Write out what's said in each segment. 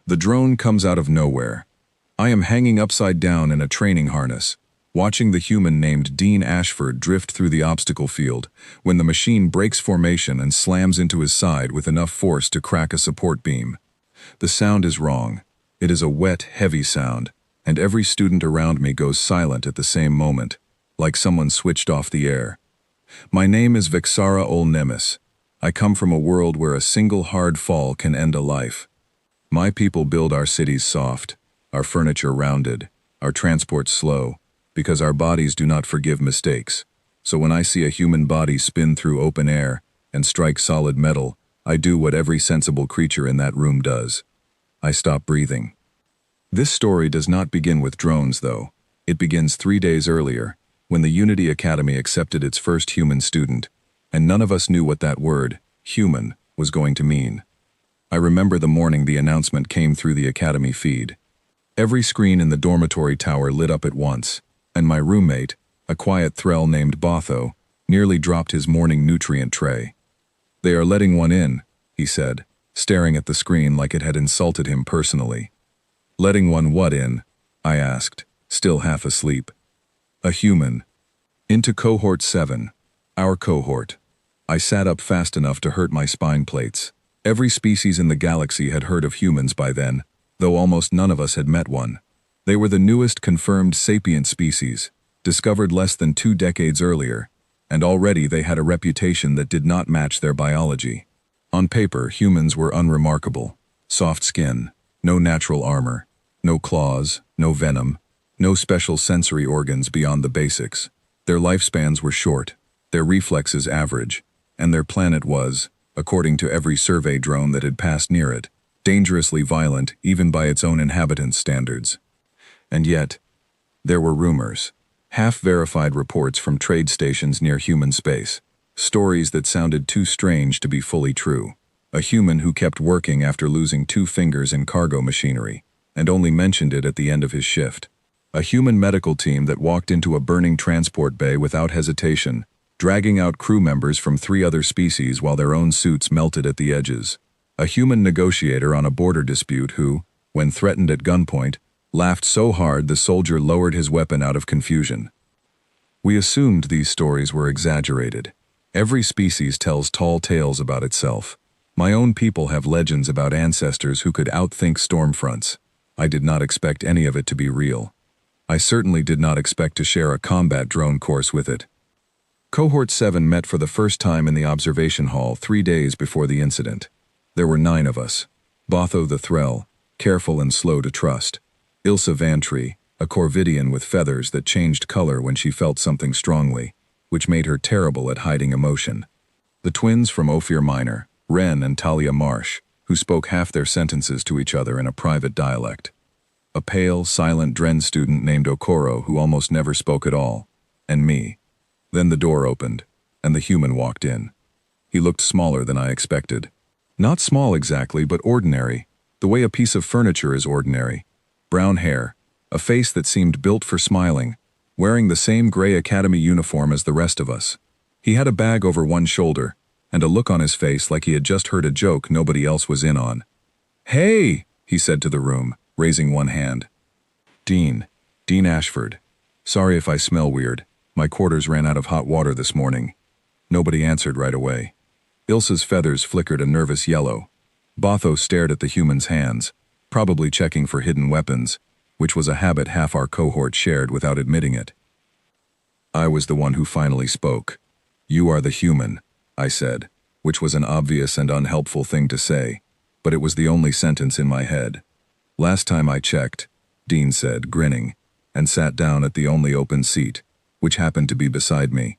The drone comes out of nowhere. I am hanging upside down in a training harness, watching the human named Dean Ashford drift through the obstacle field when the machine breaks formation and slams into his side with enough force to crack a support beam. The sound is wrong. It is a wet, heavy sound, and every student around me goes silent at the same moment, like someone switched off the air. My name is Vixara Ol Nemes. I come from a world where a single hard fall can end a life. My people build our cities soft, our furniture rounded, our transport slow, because our bodies do not forgive mistakes. So when I see a human body spin through open air and strike solid metal, I do what every sensible creature in that room does. I stop breathing. This story does not begin with drones, though. It begins 3 days earlier, when the Unity Academy accepted its first human student, and none of us knew what that word, human, was going to mean. I remember the morning the announcement came through the Academy feed. Every screen in the dormitory tower lit up at once, and my roommate, a quiet thrall named Botho, nearly dropped his morning nutrient tray. "They are letting one in," he said, staring at the screen like it had insulted him personally. "Letting one what in?" I asked, still half asleep. "A human. Into cohort 7. Our cohort." I sat up fast enough to hurt my spine plates. Every species in the galaxy had heard of humans by then, though almost none of us had met one. They were the newest confirmed sapient species, discovered less than 2 decades earlier, and already they had a reputation that did not match their biology. On paper, humans were unremarkable. Soft skin, no natural armor, no claws, no venom, no special sensory organs beyond the basics. Their lifespans were short, their reflexes average, and their planet was, according to every survey drone that had passed near it, dangerously violent even by its own inhabitants' standards. And yet, there were rumors, half-verified reports from trade stations near human space, stories that sounded too strange to be fully true. A human who kept working after losing 2 fingers in cargo machinery, and only mentioned it at the end of his shift. A human medical team that walked into a burning transport bay without hesitation, dragging out crew members from 3 other species while their own suits melted at the edges. A human negotiator on a border dispute who, when threatened at gunpoint, laughed so hard the soldier lowered his weapon out of confusion. We assumed these stories were exaggerated. Every species tells tall tales about itself. My own people have legends about ancestors who could outthink storm fronts. I did not expect any of it to be real. I certainly did not expect to share a combat drone course with it. Cohort 7 met for the first time in the observation hall 3 days before the incident. There were 9 of us. Botho the Threll, careful and slow to trust. Ilsa Vantry, a Corvidian with feathers that changed color when she felt something strongly, which made her terrible at hiding emotion. The twins from Ophir Minor, Ren and Talia Marsh, who spoke half their sentences to each other in a private dialect. A pale, silent Dren student named Okoro who almost never spoke at all. And me. Then the door opened, and the human walked in. He looked smaller than I expected. Not small exactly, but ordinary, the way a piece of furniture is ordinary. Brown hair, a face that seemed built for smiling, wearing the same gray academy uniform as the rest of us. He had a bag over one shoulder, and a look on his face like he had just heard a joke nobody else was in on. "Hey," he said to the room, raising one hand. Dean Ashford. Sorry if I smell weird. My quarters ran out of hot water this morning." Nobody answered right away. Ilsa's feathers flickered a nervous yellow. Botho stared at the human's hands, probably checking for hidden weapons, which was a habit half our cohort shared without admitting it. I was the one who finally spoke. "You are the human," I said, which was an obvious and unhelpful thing to say, but it was the only sentence in my head. "Last time I checked," Dean said, grinning, and sat down at the only open seat, which happened to be beside me.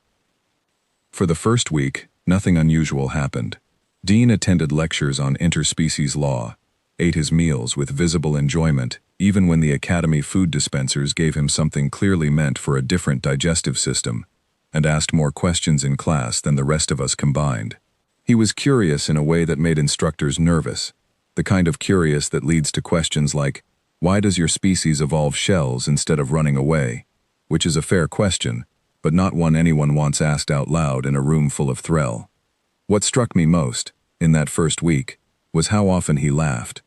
For the first week, nothing unusual happened. Dean attended lectures on interspecies law, ate his meals with visible enjoyment, even when the academy food dispensers gave him something clearly meant for a different digestive system, and asked more questions in class than the rest of us combined. He was curious in a way that made instructors nervous, the kind of curious that leads to questions like, "Why does your species evolve shells instead of running away?" Which is a fair question, but not one anyone wants asked out loud in a room full of thrall. What struck me most, in that first week, was how often he laughed.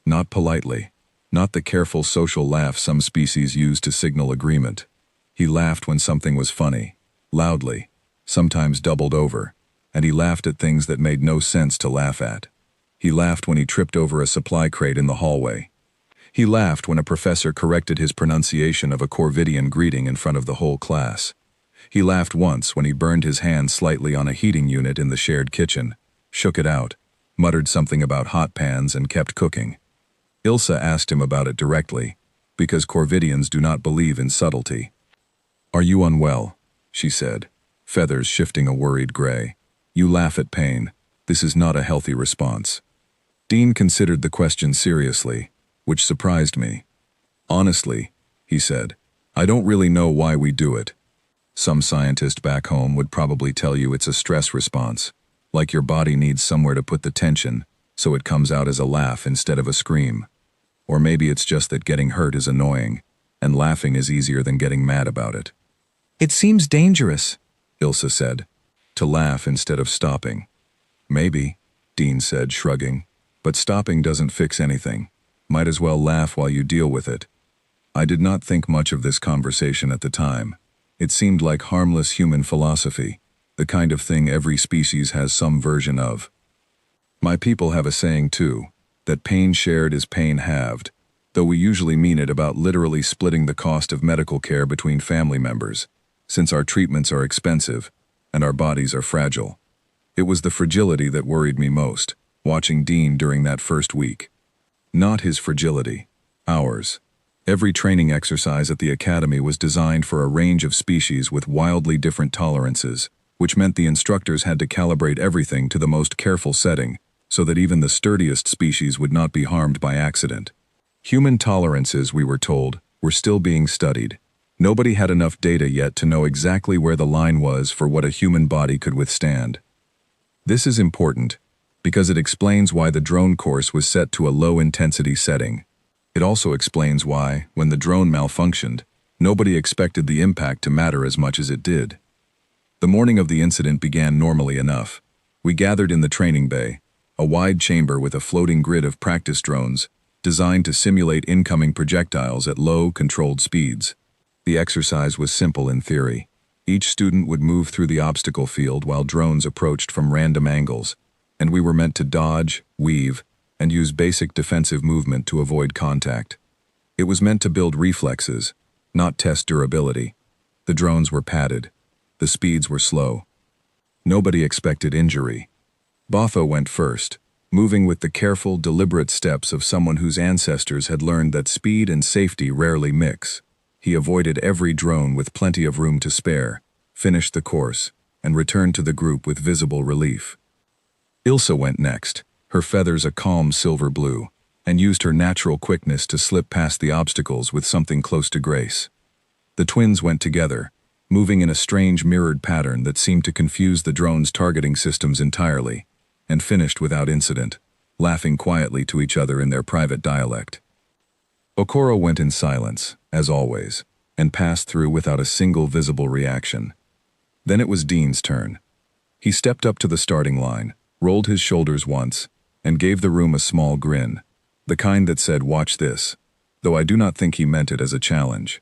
Not politely. Not the careful social laugh some species use to signal agreement. He laughed when something was funny, loudly, sometimes doubled over, and he laughed at things that made no sense to laugh at. He laughed when he tripped over a supply crate in the hallway. He laughed when a professor corrected his pronunciation of a Corvidian greeting in front of the whole class. He laughed once when he burned his hand slightly on a heating unit in the shared kitchen, shook it out, muttered something about hot pans and kept cooking. Ilsa asked him about it directly, because Corvidians do not believe in subtlety. "Are you unwell?" she said, feathers shifting a worried gray. "You laugh at pain. This is not a healthy response." Dean considered the question seriously, which surprised me. "Honestly," he said, "I don't really know why we do it. Some scientist back home would probably tell you it's a stress response, like your body needs somewhere to put the tension, so it comes out as a laugh instead of a scream. Or maybe it's just that getting hurt is annoying, and laughing is easier than getting mad about it." "It seems dangerous," Ilsa said, "to laugh instead of stopping." "Maybe," Dean said, shrugging, "but stopping doesn't fix anything. Might as well laugh while you deal with it." I did not think much of this conversation at the time. It seemed like harmless human philosophy, the kind of thing every species has some version of. My people have a saying too, that pain shared is pain halved, though we usually mean it about literally splitting the cost of medical care between family members, since our treatments are expensive and our bodies are fragile. It was the fragility that worried me most, watching Dean during that first week. Not his fragility, ours. Every training exercise at the academy was designed for a range of species with wildly different tolerances, which meant the instructors had to calibrate everything to the most careful setting, so that even the sturdiest species would not be harmed by accident. Human tolerances, we were told, were still being studied. Nobody had enough data yet to know exactly where the line was for what a human body could withstand. This is important, because it explains why the drone course was set to a low-intensity setting. It also explains why, when the drone malfunctioned, nobody expected the impact to matter as much as it did. The morning of the incident began normally enough. We gathered in the training bay, a wide chamber with a floating grid of practice drones, designed to simulate incoming projectiles at low, controlled speeds. The exercise was simple in theory. Each student would move through the obstacle field while drones approached from random angles, and we were meant to dodge, weave, and use basic defensive movement to avoid contact. It was meant to build reflexes, not test durability. The drones were padded. The speeds were slow. Nobody expected injury. Botha went first, moving with the careful, deliberate steps of someone whose ancestors had learned that speed and safety rarely mix. He avoided every drone with plenty of room to spare, finished the course, and returned to the group with visible relief. Ilsa went next, her feathers a calm silver blue, and used her natural quickness to slip past the obstacles with something close to grace. The twins went together, moving in a strange mirrored pattern that seemed to confuse the drone's targeting systems entirely, and finished without incident, laughing quietly to each other in their private dialect. Okoro went in silence, as always, and passed through without a single visible reaction. Then it was Dean's turn. He stepped up to the starting line, rolled his shoulders once, and gave the room a small grin, the kind that said, "Watch this," though I do not think he meant it as a challenge.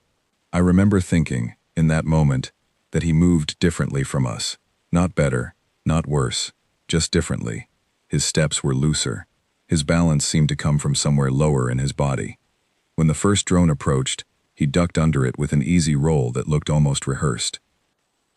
I remember thinking, in that moment, that he moved differently from us. Not better, not worse, just differently. His steps were looser. His balance seemed to come from somewhere lower in his body. When the first drone approached, he ducked under it with an easy roll that looked almost rehearsed.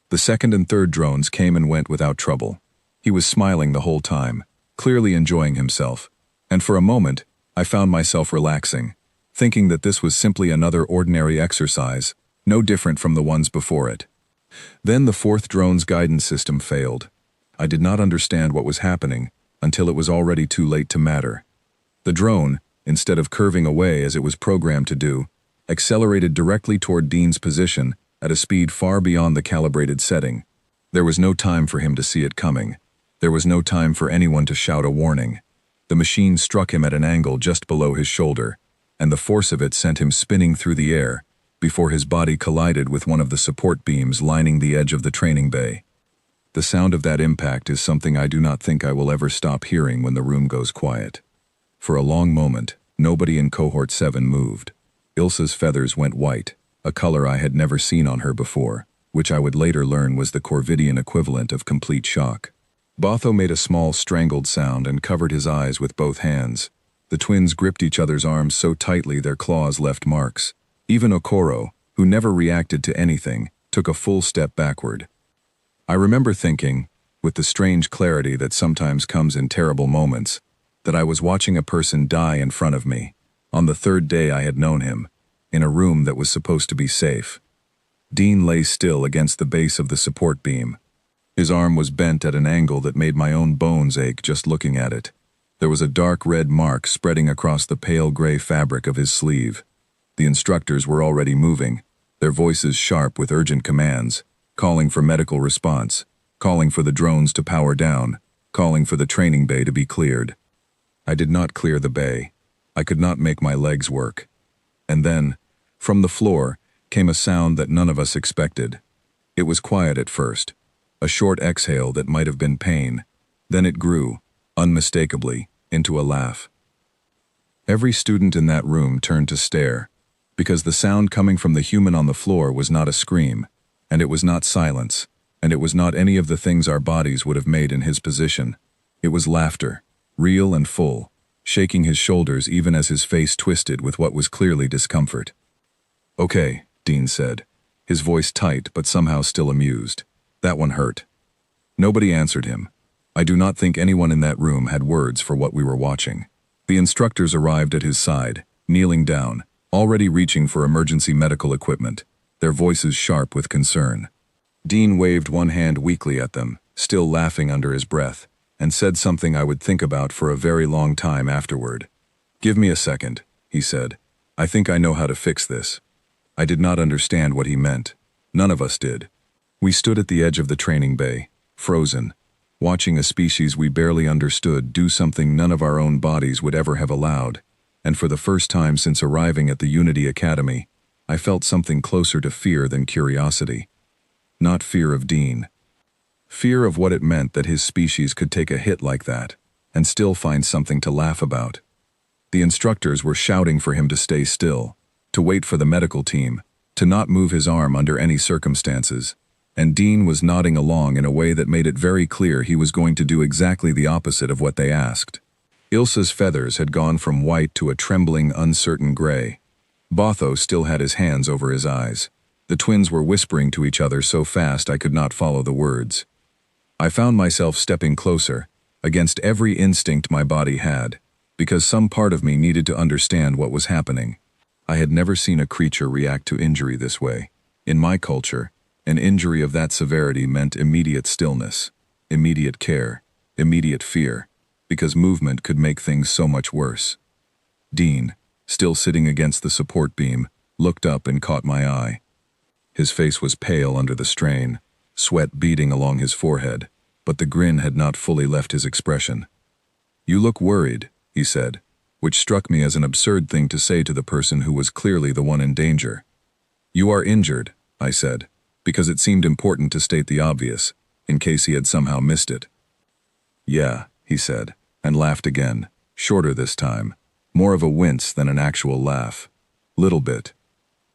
The second and third drones came and went without trouble. He was smiling the whole time, clearly enjoying himself, and for a moment, I found myself relaxing, thinking that this was simply another ordinary exercise, no different from the ones before it. Then the fourth drone's guidance system failed. I did not understand what was happening until it was already too late to matter. The drone, instead of curving away as it was programmed to do, accelerated directly toward Dean's position at a speed far beyond the calibrated setting. There was no time for him to see it coming. There was no time for anyone to shout a warning. The machine struck him at an angle just below his shoulder, and the force of it sent him spinning through the air before his body collided with one of the support beams lining the edge of the training bay. The sound of that impact is something I do not think I will ever stop hearing when the room goes quiet. For a long moment, Nobody in Cohort 7 moved. Ilsa's feathers went white, a color I had never seen on her before, which I would later learn was the Corvidian equivalent of complete shock. Botho made a small strangled sound and covered his eyes with both hands. The twins gripped each other's arms so tightly their claws left marks. Even Okoro, who never reacted to anything, took a full step backward. I remember thinking, with the strange clarity that sometimes comes in terrible moments, that I was watching a person die in front of me, on the third day I had known him, in a room that was supposed to be safe. Dean lay still against the base of the support beam. His arm was bent at an angle that made my own bones ache just looking at it. There was a dark red mark spreading across the pale gray fabric of his sleeve. The instructors were already moving, their voices sharp with urgent commands, calling for medical response, calling for the drones to power down, calling for the training bay to be cleared. I did not clear the bay. I could not make my legs work. And then, from the floor, came a sound that none of us expected. It was quiet at first, a short exhale that might have been pain. Then it grew, unmistakably, into a laugh. Every student in that room turned to stare, because the sound coming from the human on the floor was not a scream, and it was not silence, and it was not any of the things our bodies would have made in his position. It was laughter, real and full, shaking his shoulders even as his face twisted with what was clearly discomfort. "Okay," Dean said, his voice tight but somehow still amused. That one hurt. Nobody answered him. I do not think anyone in that room had words for what we were watching. The instructors arrived at his side, kneeling down, already reaching for emergency medical equipment, their voices sharp with concern. Dean waved one hand weakly at them, still laughing under his breath, and said something I would think about for a very long time afterward. "Give me a second," he said. "I think I know how to fix this." I did not understand what he meant. None of us did. We stood at the edge of the training bay, frozen, watching a species we barely understood do something none of our own bodies would ever have allowed, and for the first time since arriving at the Unity Academy, I felt something closer to fear than curiosity. Not fear of Dean. Fear of what it meant that his species could take a hit like that, and still find something to laugh about. The instructors were shouting for him to stay still, to wait for the medical team, to not move his arm under any circumstances, and Dean was nodding along in a way that made it very clear he was going to do exactly the opposite of what they asked. Ilsa's feathers had gone from white to a trembling, uncertain gray. Botho still had his hands over his eyes. The twins were whispering to each other so fast I could not follow the words. I found myself stepping closer, against every instinct my body had, because some part of me needed to understand what was happening. I had never seen a creature react to injury this way. In my culture, an injury of that severity meant immediate stillness, immediate care, immediate fear, because movement could make things so much worse. Dean, still sitting against the support beam, looked up and caught my eye. His face was pale under the strain, sweat beading along his forehead, but the grin had not fully left his expression. "You look worried," he said, which struck me as an absurd thing to say to the person who was clearly the one in danger. "You are injured," I said, because it seemed important to state the obvious, in case he had somehow missed it. "Yeah," he said, and laughed again, shorter this time, more of a wince than an actual laugh. "Little bit."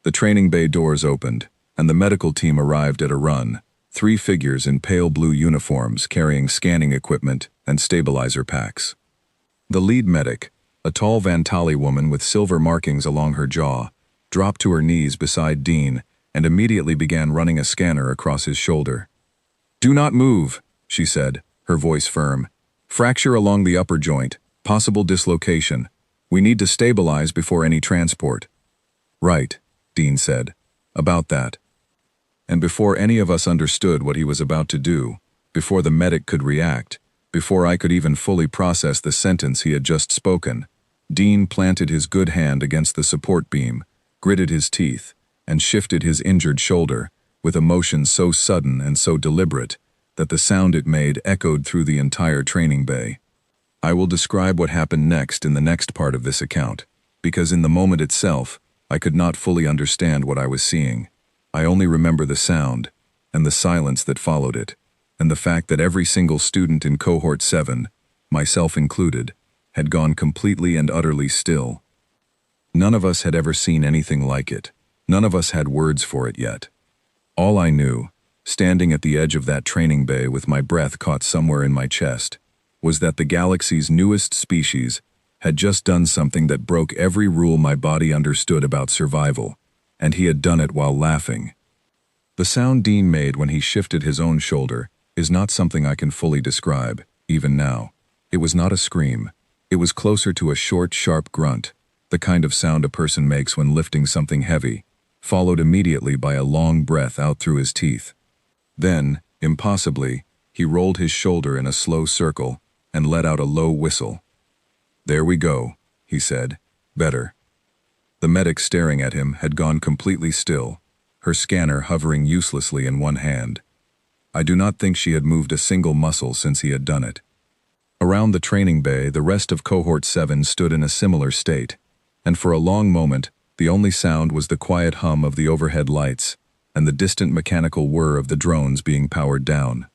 The training bay doors opened, and the medical team arrived at a run, 3 figures in pale blue uniforms carrying scanning equipment and stabilizer packs. The lead medic, a tall Vantali woman with silver markings along her jaw, dropped to her knees beside Dean and immediately began running a scanner across his shoulder. "Do not move," she said, her voice firm. "Fracture along the upper joint, possible dislocation. We need to stabilize before any transport." "Right," Dean said. "About that." And before any of us understood what he was about to do, before the medic could react, before I could even fully process the sentence he had just spoken, Dean planted his good hand against the support beam, gritted his teeth, and shifted his injured shoulder, with a motion so sudden and so deliberate that the sound it made echoed through the entire training bay. I will describe what happened next in the next part of this account, because in the moment itself, I could not fully understand what I was seeing. I only remember the sound, and the silence that followed it, and the fact that every single student in Cohort 7, myself included, had gone completely and utterly still, None of us had ever seen anything like it. None of us had words for it yet. All I knew, standing at the edge of that training bay with my breath caught somewhere in my chest, was that the galaxy's newest species had just done something that broke every rule my body understood about survival, and he had done it while laughing. The sound Dean made when he shifted his own shoulder is not something I can fully describe, even now. It was not a scream. It was closer to a short, sharp grunt, the kind of sound a person makes when lifting something heavy, followed immediately by a long breath out through his teeth. Then, impossibly, he rolled his shoulder in a slow circle and let out a low whistle. "There we go," he said. "Better." The medic staring at him had gone completely still, her scanner hovering uselessly in one hand. I do not think she had moved a single muscle since he had done it. Around the training bay, the rest of Cohort 7 stood in a similar state, and for a long moment, the only sound was the quiet hum of the overhead lights and the distant mechanical whir of the drones being powered down.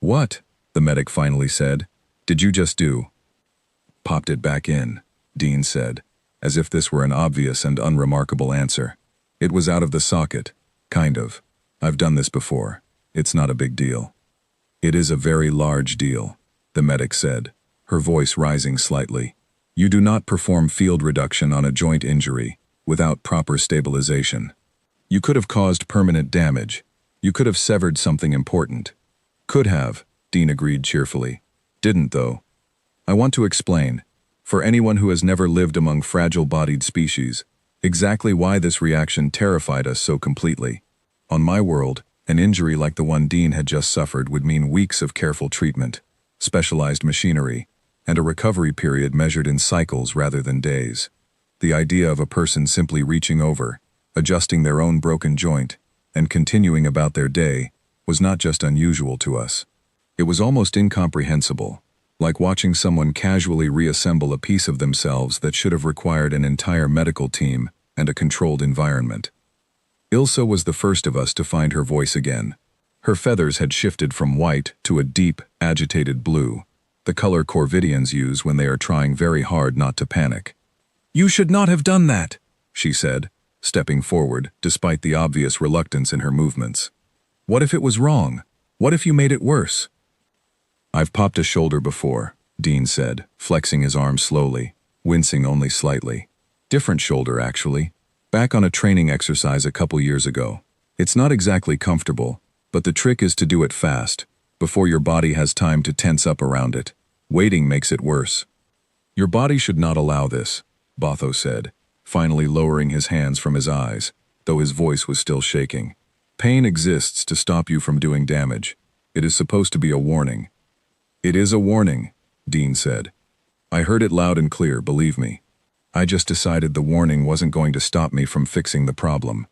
"What?" the medic finally said. "Did you just do?" "Popped it back in," Dean said, as if this were an obvious and unremarkable answer. "It was out of the socket. Kind of. I've done this before. It's not a big deal." "It is a very large deal," the medic said, her voice rising slightly. "You do not perform field reduction on a joint injury without proper stabilization. You could have caused permanent damage. You could have severed something important." "Could have," Dean agreed cheerfully. "Didn't, though. I want to explain, for anyone who has never lived among fragile-bodied species, exactly why this reaction terrified us so completely. On my world, an injury like the one Dean had just suffered would mean weeks of careful treatment, specialized machinery, and a recovery period measured in cycles rather than days. The idea of a person simply reaching over, adjusting their own broken joint, and continuing about their day was not just unusual to us. It was almost incomprehensible, like watching someone casually reassemble a piece of themselves that should have required an entire medical team and a controlled environment. Ilsa was the first of us to find her voice again. Her feathers had shifted from white to a deep, agitated blue, the color Corvidians use when they are trying very hard not to panic. "You should not have done that," she said, stepping forward despite the obvious reluctance in her movements. "What if it was wrong? What if you made it worse?" "I've popped a shoulder before," Dean said, flexing his arm slowly, wincing only slightly. "Different shoulder, actually. Back on a training exercise a couple years ago. It's not exactly comfortable, but the trick is to do it fast, before your body has time to tense up around it. Waiting makes it worse." "Your body should not allow this," Botho said, finally lowering his hands from his eyes, though his voice was still shaking. "Pain exists to stop you from doing damage. It is supposed to be a warning." "It is a warning," Dean said. "I heard it loud and clear, believe me. I just decided the warning wasn't going to stop me from fixing the problem."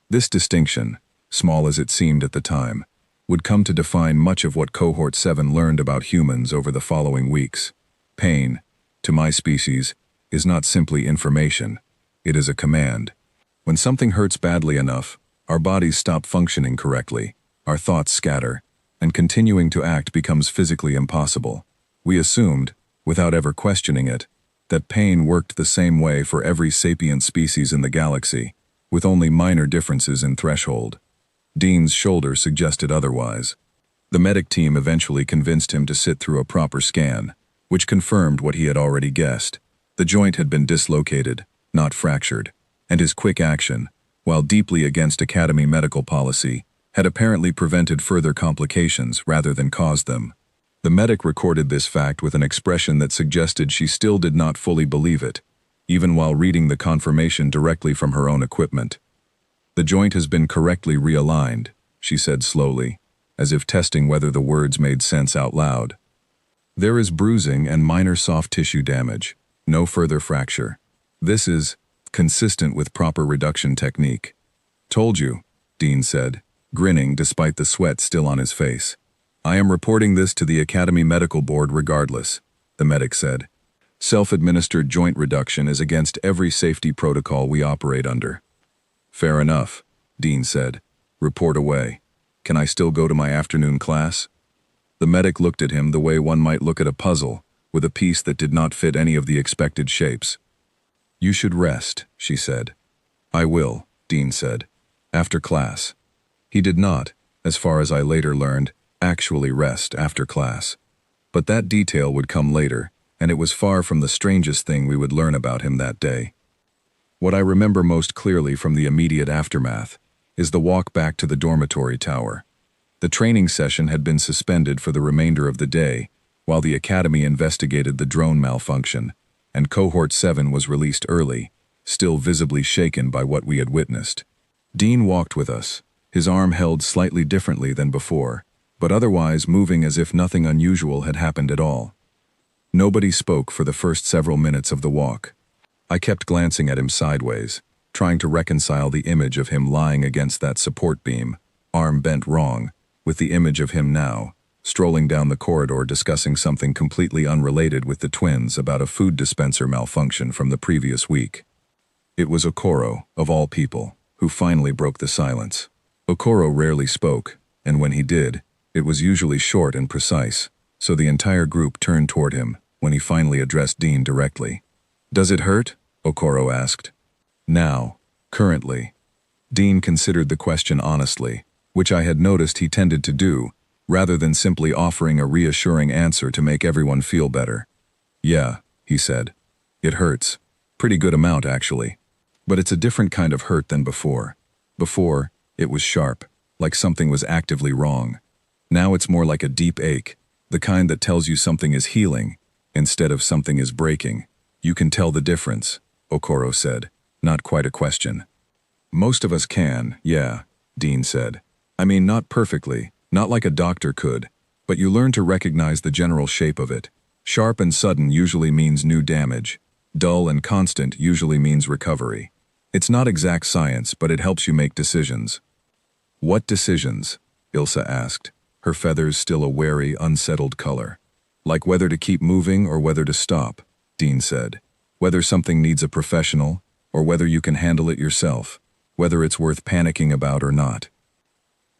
This distinction, small as it seemed at the time, would come to define much of what Cohort 7 learned about humans over the following weeks. Pain, to my species, is not simply information. It is a command. When something hurts badly enough, our bodies stop functioning correctly, our thoughts scatter, and continuing to act becomes physically impossible. We assumed, without ever questioning it, that pain worked the same way for every sapient species in the galaxy, with only minor differences in threshold. Dean's shoulder suggested otherwise. The medic team eventually convinced him to sit through a proper scan, which confirmed what he had already guessed. The joint had been dislocated, not fractured, and his quick action, while deeply against Academy medical policy, had apparently prevented further complications rather than caused them. The medic recorded this fact with an expression that suggested she still did not fully believe it, even while reading the confirmation directly from her own equipment. "The joint has been correctly realigned," she said slowly, as if testing whether the words made sense out loud. "There is bruising and minor soft tissue damage, no further fracture. This is consistent with proper reduction technique." "Told you," Dean said, grinning despite the sweat still on his face. "I am reporting this to the Academy Medical Board regardless," the medic said. "Self-administered joint reduction is against every safety protocol we operate under." "Fair enough," Dean said. "Report away. Can I still go to my afternoon class?" The medic looked at him the way one might look at a puzzle, with a piece that did not fit any of the expected shapes. You should rest, she said. I will, Dean said. After class. He did not, as far as I later learned, actually rest after class. But that detail would come later, and it was far from the strangest thing we would learn about him that day. What I remember most clearly from the immediate aftermath is the walk back to the dormitory tower. The training session had been suspended for the remainder of the day, while the academy investigated the drone malfunction, and Cohort 7 was released early, still visibly shaken by what we had witnessed. Dean walked with us, his arm held slightly differently than before, but otherwise moving as if nothing unusual had happened at all. Nobody spoke for the first several minutes of the walk. I kept glancing at him sideways, trying to reconcile the image of him lying against that support beam, arm bent wrong, with the image of him now, strolling down the corridor discussing something completely unrelated with the twins about a food dispenser malfunction from the previous week. It was Okoro, of all people, who finally broke the silence. Okoro rarely spoke, and when he did, it was usually short and precise, so the entire group turned toward him when he finally addressed Dean directly. Does it hurt? Okoro asked. Now, currently. Dean considered the question honestly, which I had noticed he tended to do, rather than simply offering a reassuring answer to make everyone feel better. Yeah, he said. It hurts. Pretty good amount, actually. But it's a different kind of hurt than before. Before, it was sharp, like something was actively wrong. Now it's more like a deep ache, the kind that tells you something is healing, instead of something is breaking. You can tell the difference, Okoro said, not quite a question. Most of us can, yeah, Dean said. I mean, not perfectly, not like a doctor could, but you learn to recognize the general shape of it. Sharp and sudden usually means new damage. Dull and constant usually means recovery. It's not exact science, but it helps you make decisions. What decisions? Ilsa asked, her feathers still a wary, unsettled color. Like whether to keep moving or whether to stop, Dean said. Whether something needs a professional, or whether you can handle it yourself. Whether it's worth panicking about or not.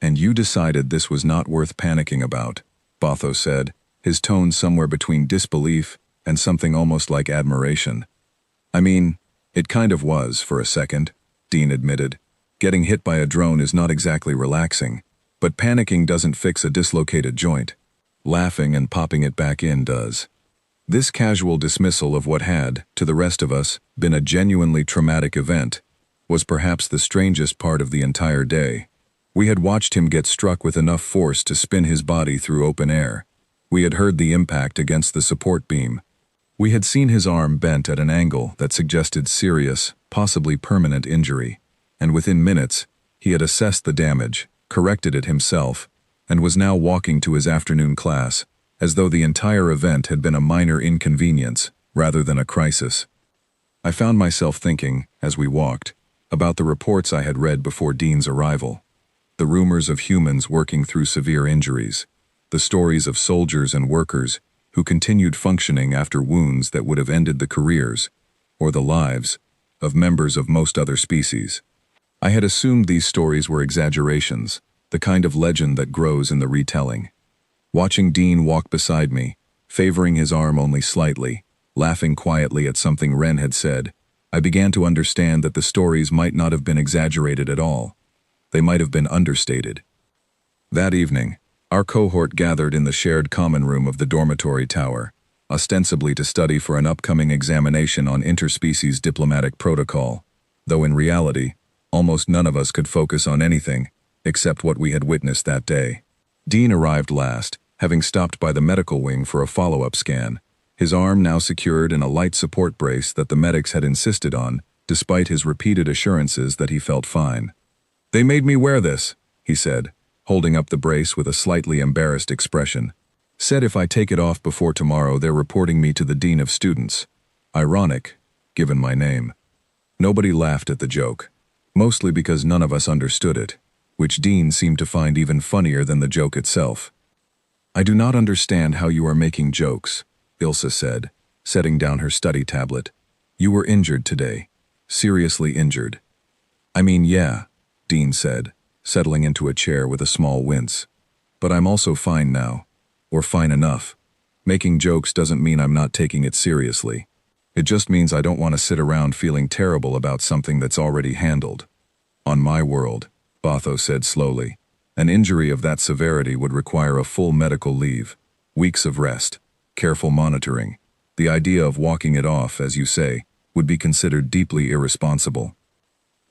And you decided this was not worth panicking about, Botho said, his tone somewhere between disbelief and something almost like admiration. I mean, it kind of was for a second, Dean admitted. Getting hit by a drone is not exactly relaxing, but panicking doesn't fix a dislocated joint. Laughing and popping it back in does. This casual dismissal of what had, to the rest of us, been a genuinely traumatic event, was perhaps the strangest part of the entire day. We had watched him get struck with enough force to spin his body through open air. We had heard the impact against the support beam. We had seen his arm bent at an angle that suggested serious, possibly permanent injury, and within minutes, he had assessed the damage, corrected it himself, and was now walking to his afternoon class, as though the entire event had been a minor inconvenience, rather than a crisis. I found myself thinking, as we walked, about the reports I had read before Dean's arrival. The rumors of humans working through severe injuries, the stories of soldiers and workers who continued functioning after wounds that would have ended the careers, or the lives, of members of most other species. I had assumed these stories were exaggerations, the kind of legend that grows in the retelling. Watching Dean walk beside me, favoring his arm only slightly, laughing quietly at something Ren had said, I began to understand that the stories might not have been exaggerated at all. They might have been understated. That evening, our cohort gathered in the shared common room of the dormitory tower, ostensibly to study for an upcoming examination on interspecies diplomatic protocol, though in reality, almost none of us could focus on anything except what we had witnessed that day. Dean arrived last, having stopped by the medical wing for a follow-up scan, his arm now secured in a light support brace that the medics had insisted on, despite his repeated assurances that he felt fine. They made me wear this, he said, holding up the brace with a slightly embarrassed expression. Said if I take it off before tomorrow, they're reporting me to the dean of students. Ironic, given my name. Nobody laughed at the joke, mostly because none of us understood it, which Dean seemed to find even funnier than the joke itself. I do not understand how you are making jokes, Ilsa said, setting down her study tablet. You were injured today. Seriously injured. I mean, yeah, Dean said, settling into a chair with a small wince. But I'm also fine now. Or fine enough. Making jokes doesn't mean I'm not taking it seriously. It just means I don't want to sit around feeling terrible about something that's already handled. On my world, Botho said slowly, an injury of that severity would require a full medical leave, weeks of rest, careful monitoring. The idea of walking it off, as you say, would be considered deeply irresponsible.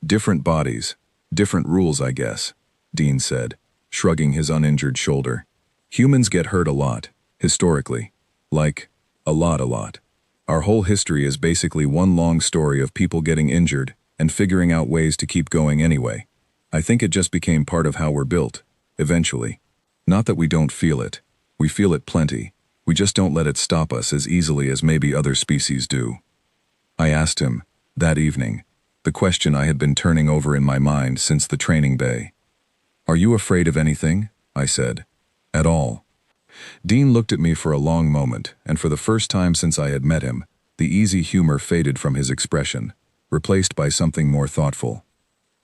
Different bodies, different rules, I guess, Dean said, shrugging his uninjured shoulder. Humans get hurt a lot, historically. Like, a lot. Our whole history is basically one long story of people getting injured and figuring out ways to keep going anyway. I think it just became part of how we're built, eventually. Not that we don't feel it. We feel it plenty. We just don't let it stop us as easily as maybe other species do. I asked him, that evening, the question I had been turning over in my mind since the training bay. Are you afraid of anything? I said. At all. Dean looked at me for a long moment, and for the first time since I had met him, the easy humor faded from his expression, replaced by something more thoughtful.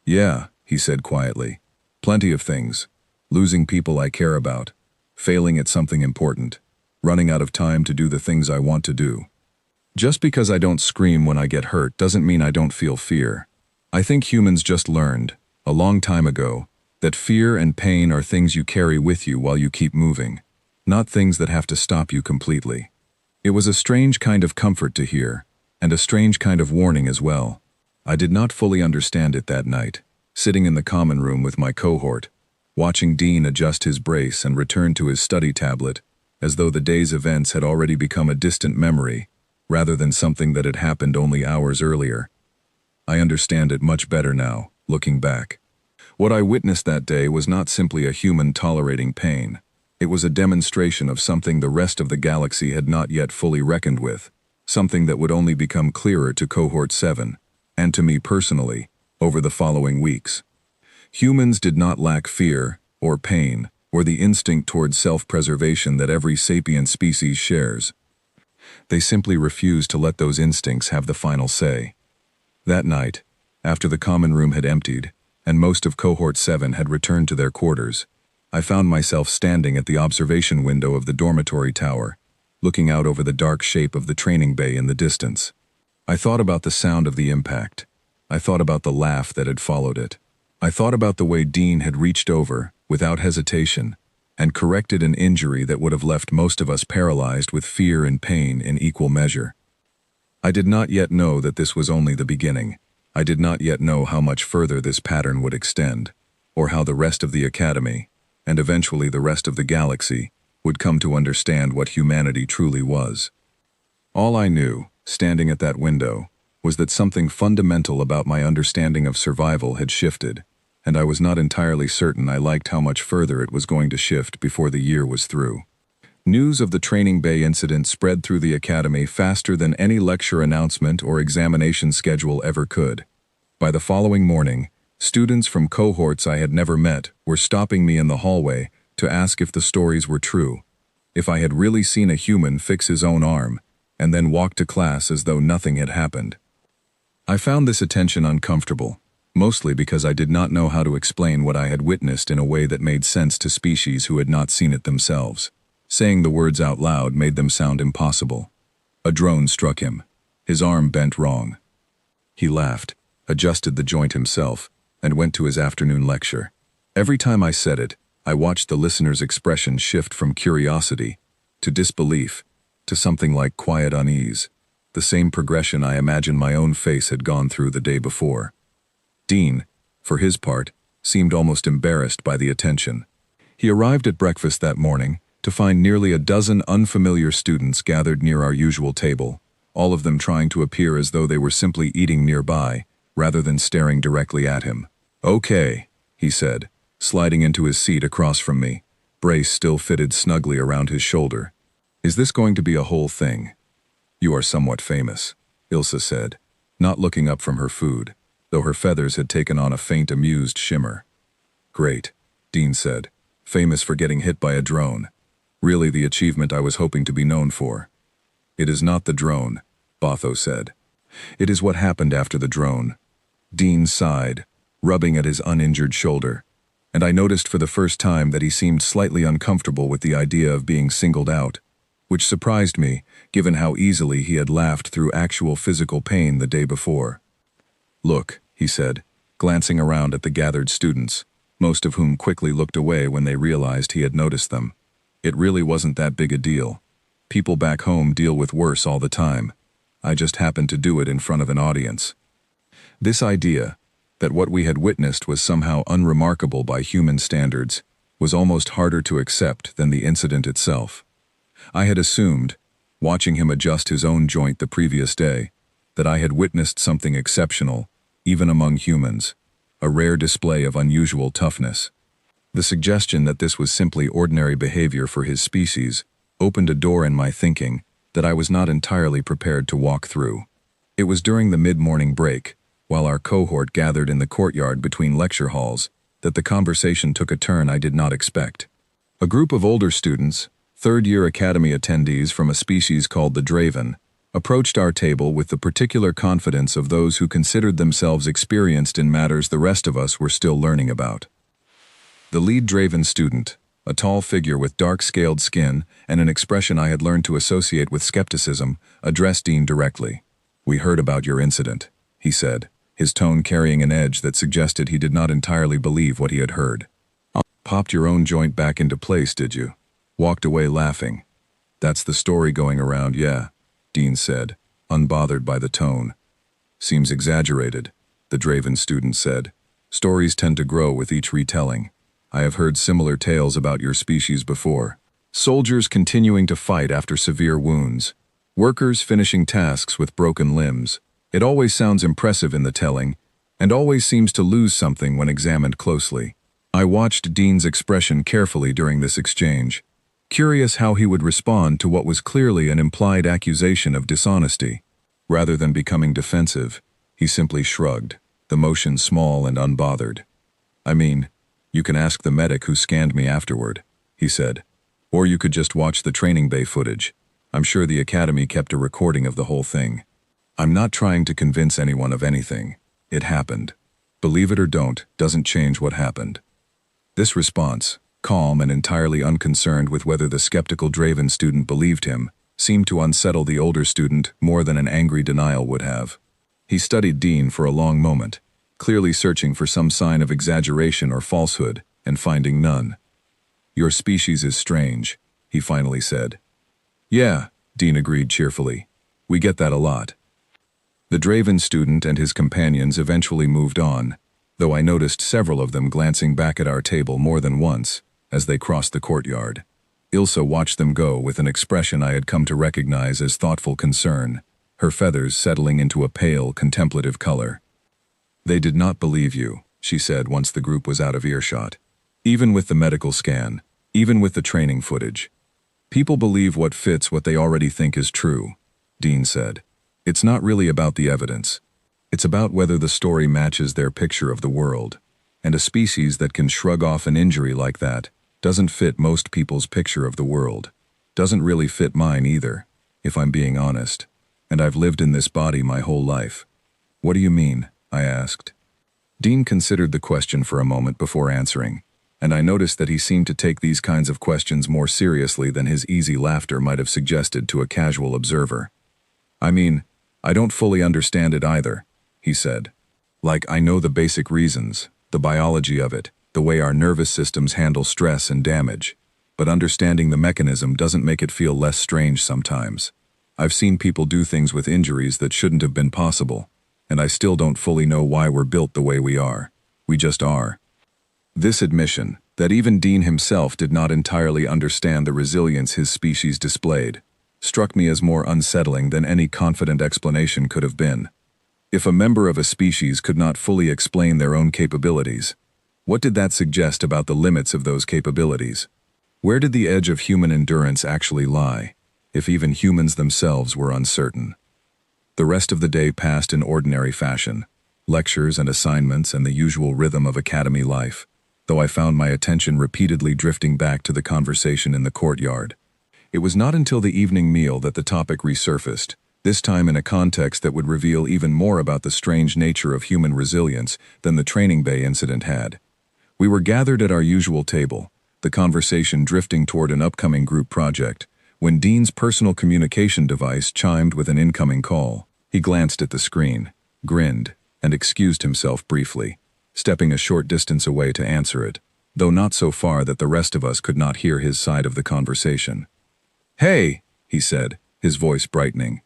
Yeah, he said quietly. Plenty of things. Losing people I care about. Failing at something important. Running out of time to do the things I want to do. Just because I don't scream when I get hurt doesn't mean I don't feel fear. I think humans just learned, a long time ago, that fear and pain are things you carry with you while you keep moving, not things that have to stop you completely. It was a strange kind of comfort to hear, and a strange kind of warning as well. I did not fully understand it that night, sitting in the common room with my cohort, watching Dean adjust his brace and return to his study tablet, as though the day's events had already become a distant memory, rather than something that had happened only hours earlier. I understand it much better now, looking back. What I witnessed that day was not simply a human tolerating pain. It was a demonstration of something the rest of the galaxy had not yet fully reckoned with, something that would only become clearer to Cohort 7, and to me personally, over the following weeks. Humans did not lack fear, or pain, or the instinct towards self-preservation that every sapient species shares. They simply refused to let those instincts have the final say. That night, after the common room had emptied, and most of Cohort 7 had returned to their quarters, I found myself standing at the observation window of the dormitory tower, looking out over the dark shape of the training bay in the distance. I thought about the sound of the impact. I thought about the laugh that had followed it. I thought about the way Dean had reached over, without hesitation, and corrected an injury that would have left most of us paralyzed with fear and pain in equal measure. I did not yet know that this was only the beginning. I did not yet know how much further this pattern would extend, or how the rest of the Academy, and eventually the rest of the galaxy, would come to understand what humanity truly was. All I knew, standing at that window, was that something fundamental about my understanding of survival had shifted, and I was not entirely certain I liked how much further it was going to shift before the year was through. News of the training bay incident spread through the Academy faster than any lecture announcement or examination schedule ever could. By the following morning, students from cohorts I had never met were stopping me in the hallway to ask if the stories were true, if I had really seen a human fix his own arm, and then walk to class as though nothing had happened. I found this attention uncomfortable, mostly because I did not know how to explain what I had witnessed in a way that made sense to species who had not seen it themselves. Saying the words out loud made them sound impossible. A drone struck him. His arm bent wrong. He laughed, adjusted the joint himself, and went to his afternoon lecture. Every time I said it, I watched the listener's expression shift from curiosity to disbelief to something like quiet unease, the same progression I imagined my own face had gone through the day before. Dean, for his part, seemed almost embarrassed by the attention. He arrived at breakfast that morning to find nearly a dozen unfamiliar students gathered near our usual table, all of them trying to appear as though they were simply eating nearby, rather than staring directly at him. "Okay," he said, sliding into his seat across from me, brace still fitted snugly around his shoulder. "Is this going to be a whole thing?" "You are somewhat famous," Ilsa said, not looking up from her food, though her feathers had taken on a faint amused shimmer. "Great," Dean said, "famous for getting hit by a drone. Really the achievement I was hoping to be known for." "It is not the drone," Botho said. "It is what happened after the drone." Dean sighed, rubbing at his uninjured shoulder, and I noticed for the first time that he seemed slightly uncomfortable with the idea of being singled out. which surprised me, given how easily he had laughed through actual physical pain the day before. "Look," he said, glancing around at the gathered students, most of whom quickly looked away when they realized he had noticed them. "It really wasn't that big a deal. People back home deal with worse all the time. I just happened to do it in front of an audience." This idea, that what we had witnessed was somehow unremarkable by human standards, was almost harder to accept than the incident itself. I had assumed, watching him adjust his own joint the previous day, that I had witnessed something exceptional, even among humans, a rare display of unusual toughness. The suggestion that this was simply ordinary behavior for his species opened a door in my thinking that I was not entirely prepared to walk through. It was during the mid-morning break, while our cohort gathered in the courtyard between lecture halls, that the conversation took a turn I did not expect. A group of older students, third-year academy attendees from a species called the Draven, approached our table with the particular confidence of those who considered themselves experienced in matters the rest of us were still learning about. The lead Draven student, a tall figure with dark-scaled skin and an expression I had learned to associate with skepticism, addressed Dean directly. "We heard about your incident," he said, his tone carrying an edge that suggested he did not entirely believe what he had heard. "Popped your own joint back into place, did you?" Walked away laughing. "That's the story going around, yeah," Dean said, unbothered by the tone. "Seems exaggerated," the Draven student said. "Stories tend to grow with each retelling. I have heard similar tales about your species before. Soldiers continuing to fight after severe wounds. Workers finishing tasks with broken limbs. It always sounds impressive in the telling, and always seems to lose something when examined closely." I watched Dean's expression carefully during this exchange, curious how he would respond to what was clearly an implied accusation of dishonesty. Rather than becoming defensive, he simply shrugged, the motion small and unbothered. "I mean, you can ask the medic who scanned me afterward," he said. "Or you could just watch the training bay footage. I'm sure the academy kept a recording of the whole thing. I'm not trying to convince anyone of anything. It happened. Believe it or don't, doesn't change what happened." This response, calm and entirely unconcerned with whether the skeptical Draven student believed him, seemed to unsettle the older student more than an angry denial would have. He studied Dean for a long moment, clearly searching for some sign of exaggeration or falsehood, and finding none. "Your species is strange," he finally said. "Yeah," Dean agreed cheerfully. "We get that a lot." The Draven student and his companions eventually moved on, though I noticed several of them glancing back at our table more than once as they crossed the courtyard. Ilsa watched them go with an expression I had come to recognize as thoughtful concern, her feathers settling into a pale, contemplative color. "They did not believe you," she said once the group was out of earshot. "Even with the medical scan, even with the training footage. People believe what fits what they already think is true," Dean said. "It's not really about the evidence. It's about whether the story matches their picture of the world. And a species that can shrug off an injury like that doesn't fit most people's picture of the world. Doesn't really fit mine either, if I'm being honest. And I've lived in this body my whole life." "What do you mean?" I asked. Dean considered the question for a moment before answering, and I noticed that he seemed to take these kinds of questions more seriously than his easy laughter might have suggested to a casual observer. "I mean, I don't fully understand it either," he said. "Like, I know the basic reasons, the biology of it, the way our nervous systems handle stress and damage, but understanding the mechanism doesn't make it feel less strange sometimes. I've seen people do things with injuries that shouldn't have been possible, and I still don't fully know why we're built the way we are. We just are." This admission, that even Dean himself did not entirely understand the resilience his species displayed, struck me as more unsettling than any confident explanation could have been. If a member of a species could not fully explain their own capabilities, what did that suggest about the limits of those capabilities? Where did the edge of human endurance actually lie, if even humans themselves were uncertain? The rest of the day passed in ordinary fashion, lectures and assignments and the usual rhythm of academy life, though I found my attention repeatedly drifting back to the conversation in the courtyard. It was not until the evening meal that the topic resurfaced, this time in a context that would reveal even more about the strange nature of human resilience than the training bay incident had. We were gathered at our usual table, the conversation drifting toward an upcoming group project, when Dean's personal communication device chimed with an incoming call. He glanced at the screen, grinned, and excused himself briefly, stepping a short distance away to answer it, though not so far that the rest of us could not hear his side of the conversation. "Hey," he said, his voice brightening.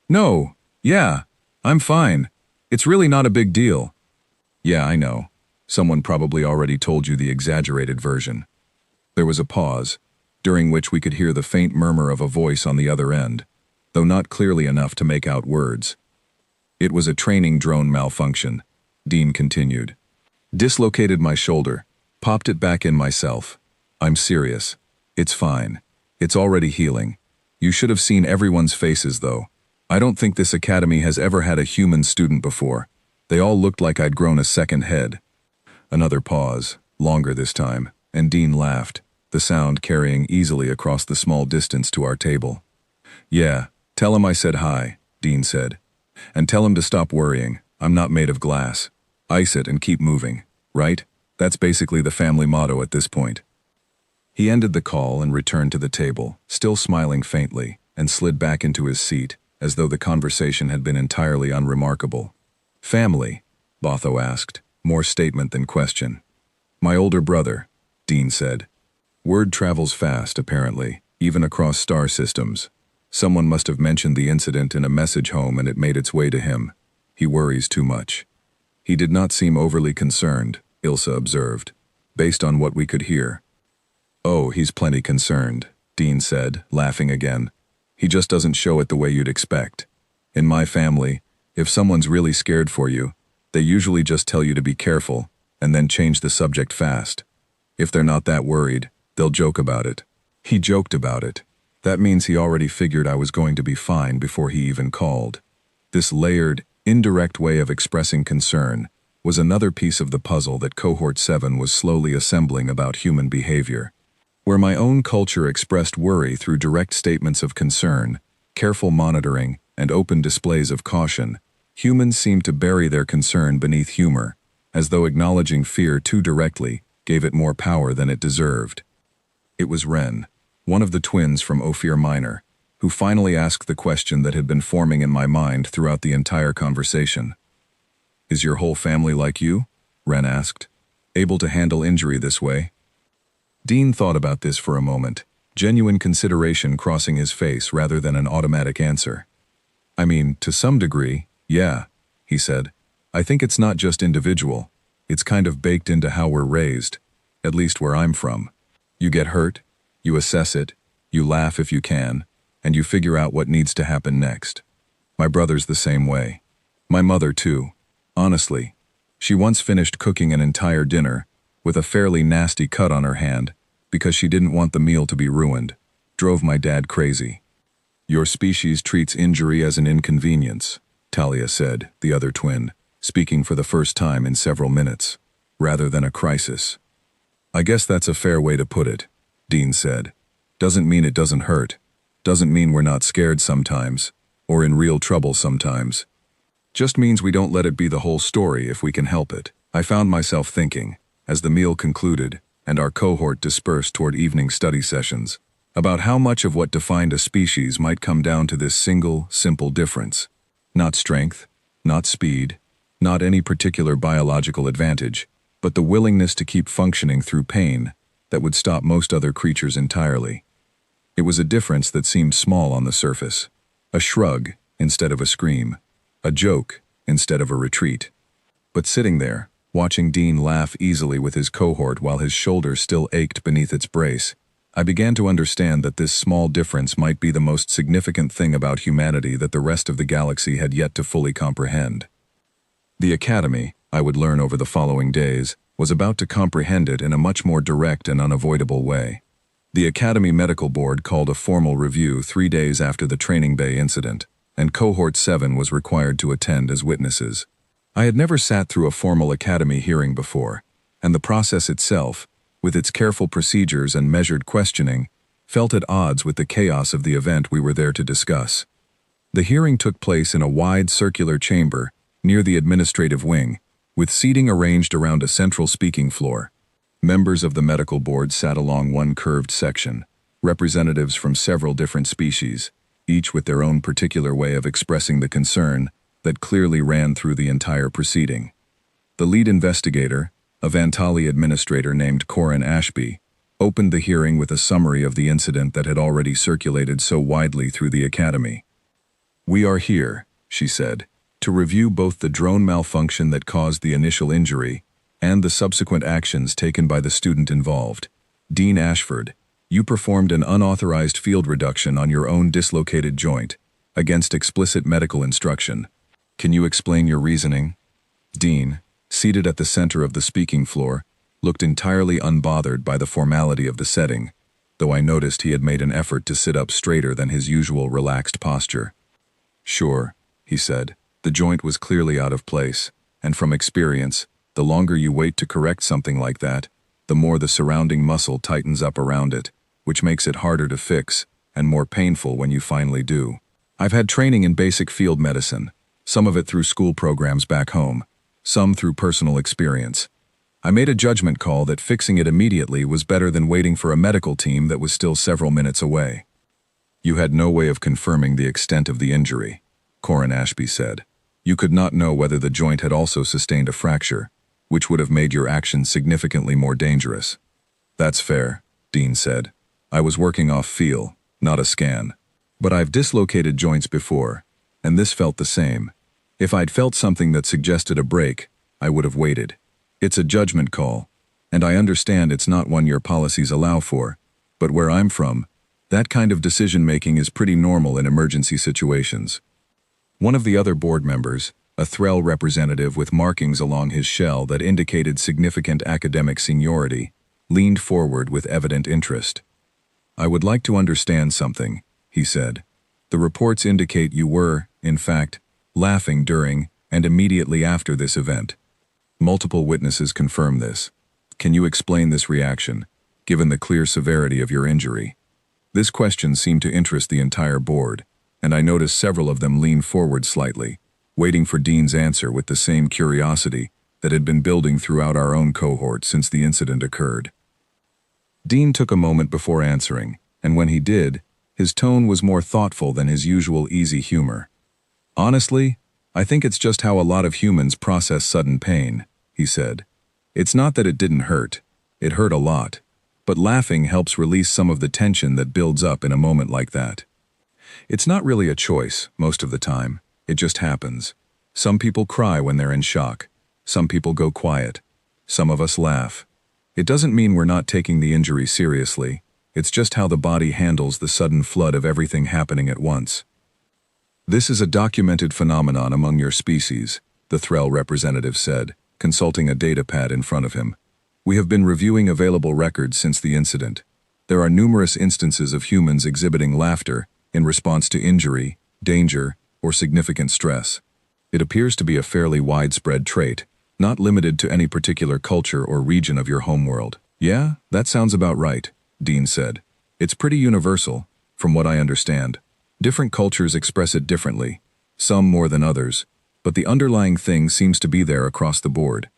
"No, yeah, I'm fine. It's really not a big deal." "Yeah, I know. Someone probably already told you the exaggerated version." There was a pause, during which we could hear the faint murmur of a voice on the other end, though not clearly enough to make out words. "It was a training drone malfunction," Dean continued. "Dislocated my shoulder, popped it back in myself. I'm serious. It's fine. It's already healing. You should have seen everyone's faces, though. I don't think this academy has ever had a human student before. They all looked like I'd grown a second head." Another pause, longer this time, and Dean laughed, the sound carrying easily across the small distance to our table. "Yeah, tell him I said hi," Dean said. "And tell him to stop worrying. I'm not made of glass. Ice it and keep moving, right? That's basically the family motto at this point." He ended the call and returned to the table, still smiling faintly, and slid back into his seat, as though the conversation had been entirely unremarkable. "Family?" Botho asked, more statement than question. "My older brother," Dean said. "Word travels fast, apparently, even across star systems. Someone must have mentioned the incident in a message home and it made its way to him. He worries too much." "He did not seem overly concerned," Ilsa observed, based on what we could hear. "Oh, he's plenty concerned," Dean said, laughing again. "He just doesn't show it the way you'd expect. In my family, if someone's really scared for you, they usually just tell you to be careful, and then change the subject fast. If they're not that worried, they'll joke about it." He joked about it. That means he already figured I was going to be fine before he even called. This layered, indirect way of expressing concern was another piece of the puzzle that Cohort 7 was slowly assembling about human behavior. Where my own culture expressed worry through direct statements of concern, careful monitoring, and open displays of caution, humans seemed to bury their concern beneath humor, as though acknowledging fear too directly gave it more power than it deserved. It was Ren, one of the twins from Ophir Minor, who finally asked the question that had been forming in my mind throughout the entire conversation. "Is your whole family like you?" Ren asked. "Able to handle injury this way?" Dean thought about this for a moment, genuine consideration crossing his face rather than an automatic answer. "I mean, to some degree, yeah," he said. "I think it's not just individual. It's kind of baked into how we're raised, at least where I'm from. You get hurt, you assess it, you laugh if you can, and you figure out what needs to happen next. My brother's the same way. My mother, too. Honestly, she once finished cooking an entire dinner with a fairly nasty cut on her hand because she didn't want the meal to be ruined. Drove my dad crazy." "Your species treats injury as an inconvenience," Talia said, the other twin, speaking for the first time in several minutes, "rather than a crisis." "I guess that's a fair way to put it," Dean said. "Doesn't mean it doesn't hurt. Doesn't mean we're not scared sometimes, or in real trouble sometimes. Just means we don't let it be the whole story if we can help it." I found myself thinking, as the meal concluded and our cohort dispersed toward evening study sessions, about how much of what defined a species might come down to this single, simple difference. Not strength, not speed, not any particular biological advantage, but the willingness to keep functioning through pain that would stop most other creatures entirely. It was a difference that seemed small on the surface. A shrug instead of a scream. A joke instead of a retreat. But sitting there, watching Dean laugh easily with his cohort while his shoulder still ached beneath its brace, I began to understand that this small difference might be the most significant thing about humanity that the rest of the galaxy had yet to fully comprehend. The Academy, I would learn over the following days, was about to comprehend it in a much more direct and unavoidable way. The Academy Medical Board called a formal review 3 days after the Training Bay incident, and Cohort 7 was required to attend as witnesses. I had never sat through a formal Academy hearing before, and the process itself, with its careful procedures and measured questioning, felt at odds with the chaos of the event we were there to discuss. The hearing took place in a wide circular chamber near the administrative wing, with seating arranged around a central speaking floor. Members of the medical board sat along one curved section, representatives from several different species, each with their own particular way of expressing the concern that clearly ran through the entire proceeding. The lead investigator, a Vantali administrator named Corin Ashby, opened the hearing with a summary of the incident that had already circulated so widely through the Academy. "We are here," she said, "to review both the drone malfunction that caused the initial injury and the subsequent actions taken by the student involved. Dean Ashford, you performed an unauthorized field reduction on your own dislocated joint, against explicit medical instruction. Can you explain your reasoning?" Dean, seated at the center of the speaking floor, looked entirely unbothered by the formality of the setting, though I noticed he had made an effort to sit up straighter than his usual relaxed posture. "Sure," he said. "The joint was clearly out of place, and from experience, the longer you wait to correct something like that, the more the surrounding muscle tightens up around it, which makes it harder to fix and more painful when you finally do. I've had training in basic field medicine, some of it through school programs back home, some through personal experience. I made a judgment call that fixing it immediately was better than waiting for a medical team that was still several minutes away." "You had no way of confirming the extent of the injury," Corin Ashby said. "You could not know whether the joint had also sustained a fracture, which would have made your actions significantly more dangerous." "That's fair," Dean said. "I was working off feel, not a scan. But I've dislocated joints before, and this felt the same. If I'd felt something that suggested a break, I would have waited. It's a judgment call, and I understand it's not one your policies allow for, but where I'm from, that kind of decision-making is pretty normal in emergency situations." One of the other board members, a Threll representative with markings along his shell that indicated significant academic seniority, leaned forward with evident interest. "I would like to understand something," he said. "The reports indicate you were, in fact, laughing during and immediately after this event. Multiple witnesses confirm this. Can you explain this reaction, given the clear severity of your injury?" This question seemed to interest the entire board, and I noticed several of them lean forward slightly, waiting for Dean's answer with the same curiosity that had been building throughout our own cohort since the incident occurred. Dean took a moment before answering, and when he did, his tone was more thoughtful than his usual easy humor. "Honestly, I think it's just how a lot of humans process sudden pain," he said. "It's not that it didn't hurt. It hurt a lot. But laughing helps release some of the tension that builds up in a moment like that. It's not really a choice, most of the time. It just happens. Some people cry when they're in shock. Some people go quiet. Some of us laugh. It doesn't mean we're not taking the injury seriously. It's just how the body handles the sudden flood of everything happening at once. This is a documented phenomenon among your species," the Threll representative said, consulting a data pad in front of him. "We have been reviewing available records since the incident. There are numerous instances of humans exhibiting laughter in response to injury, danger, or significant stress. It appears to be a fairly widespread trait, not limited to any particular culture or region of your homeworld." "Yeah, that sounds about right," Dean said. "It's pretty universal, from what I understand. Different cultures express it differently, some more than others, but the underlying thing seems to be there across the board."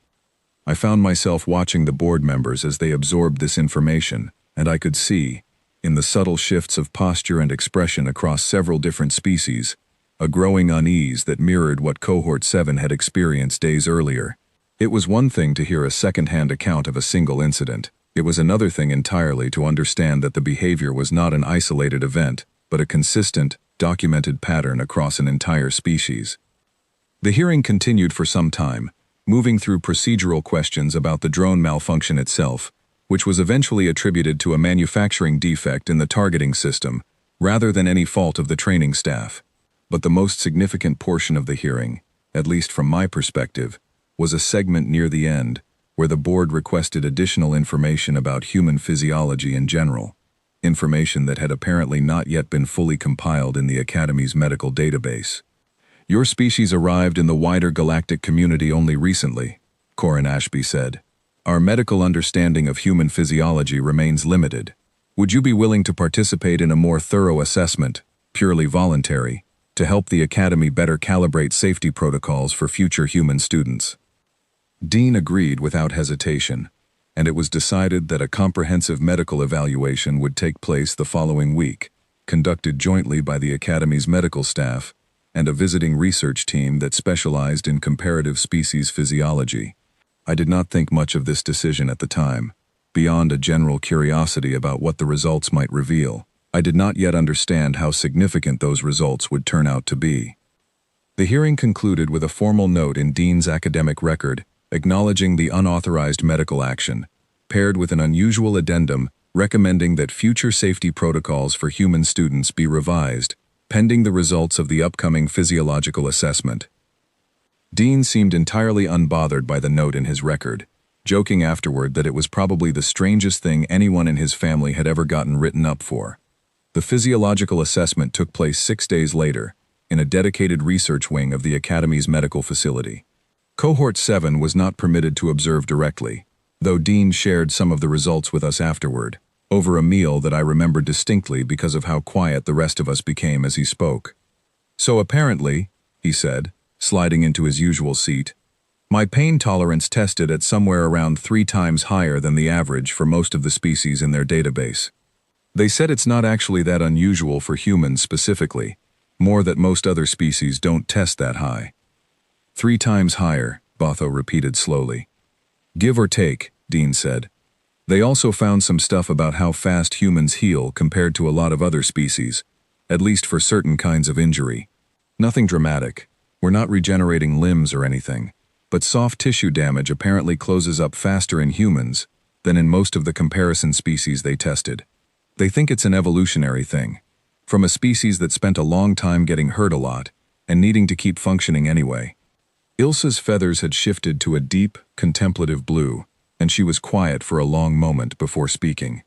I found myself watching the board members as they absorbed this information, and I could see, in the subtle shifts of posture and expression across several different species, a growing unease that mirrored what Cohort 7 had experienced days earlier. It was one thing to hear a second-hand account of a single incident. It was another thing entirely to understand that the behavior was not an isolated event, but a consistent, documented pattern across an entire species. The hearing continued for some time, moving through procedural questions about the drone malfunction itself, which was eventually attributed to a manufacturing defect in the targeting system, rather than any fault of the training staff. But the most significant portion of the hearing, at least from my perspective, was a segment near the end, where the board requested additional information about human physiology in general, information that had apparently not yet been fully compiled in the Academy's medical database. "Your species arrived in the wider galactic community only recently," Corin Ashby said. "Our medical understanding of human physiology remains limited. Would you be willing to participate in a more thorough assessment, purely voluntary, to help the Academy better calibrate safety protocols for future human students?" Dean agreed without hesitation. and it was decided that a comprehensive medical evaluation would take place the following week, conducted jointly by the Academy's medical staff and a visiting research team that specialized in comparative species physiology. I did not think much of this decision at the time. Beyond a general curiosity about what the results might reveal, I did not yet understand how significant those results would turn out to be. The hearing concluded with a formal note in Dean's academic record, acknowledging the unauthorized medical action, paired with an unusual addendum recommending that future safety protocols for human students be revised, pending the results of the upcoming physiological assessment. Dean seemed entirely unbothered by the note in his record, joking afterward that it was probably the strangest thing anyone in his family had ever gotten written up for. The physiological assessment took place 6 days later, in a dedicated research wing of the Academy's medical facility. Cohort 7 was not permitted to observe directly, though Dean shared some of the results with us afterward, over a meal that I remember distinctly because of how quiet the rest of us became as he spoke. "So apparently," he said, sliding into his usual seat, "my pain tolerance tested at somewhere around 3 times higher than the average for most of the species in their database. They said it's not actually that unusual for humans specifically, more that most other species don't test that high." 3 times higher, Botho repeated slowly. "Give or take," Dean said. "They also found some stuff about how fast humans heal compared to a lot of other species, at least for certain kinds of injury. Nothing dramatic. We're not regenerating limbs or anything, but soft tissue damage apparently closes up faster in humans than in most of the comparison species they tested. They think it's an evolutionary thing, from a species that spent a long time getting hurt a lot and needing to keep functioning anyway." Ilsa's feathers had shifted to a deep, contemplative blue, and she was quiet for a long moment before speaking.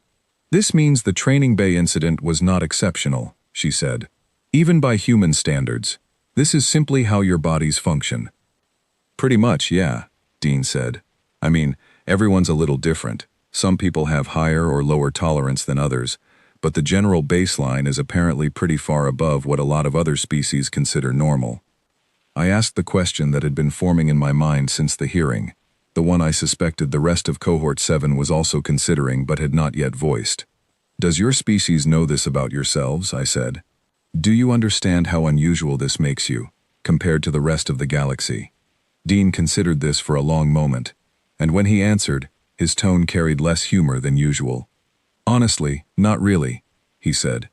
"This means the training bay incident was not exceptional," she said. "Even by human standards, this is simply how your bodies function." "Pretty much, yeah," Dean said. "I mean, everyone's a little different. Some people have higher or lower tolerance than others, but the general baseline is apparently pretty far above what a lot of other species consider normal." I asked the question that had been forming in my mind since the hearing, the one I suspected the rest of Cohort 7 was also considering but had not yet voiced. "Does your species know this about yourselves?" I said. "Do you understand how unusual this makes you, compared to the rest of the galaxy?" Dean considered this for a long moment, and when he answered, his tone carried less humor than usual. "Honestly, not really," he said.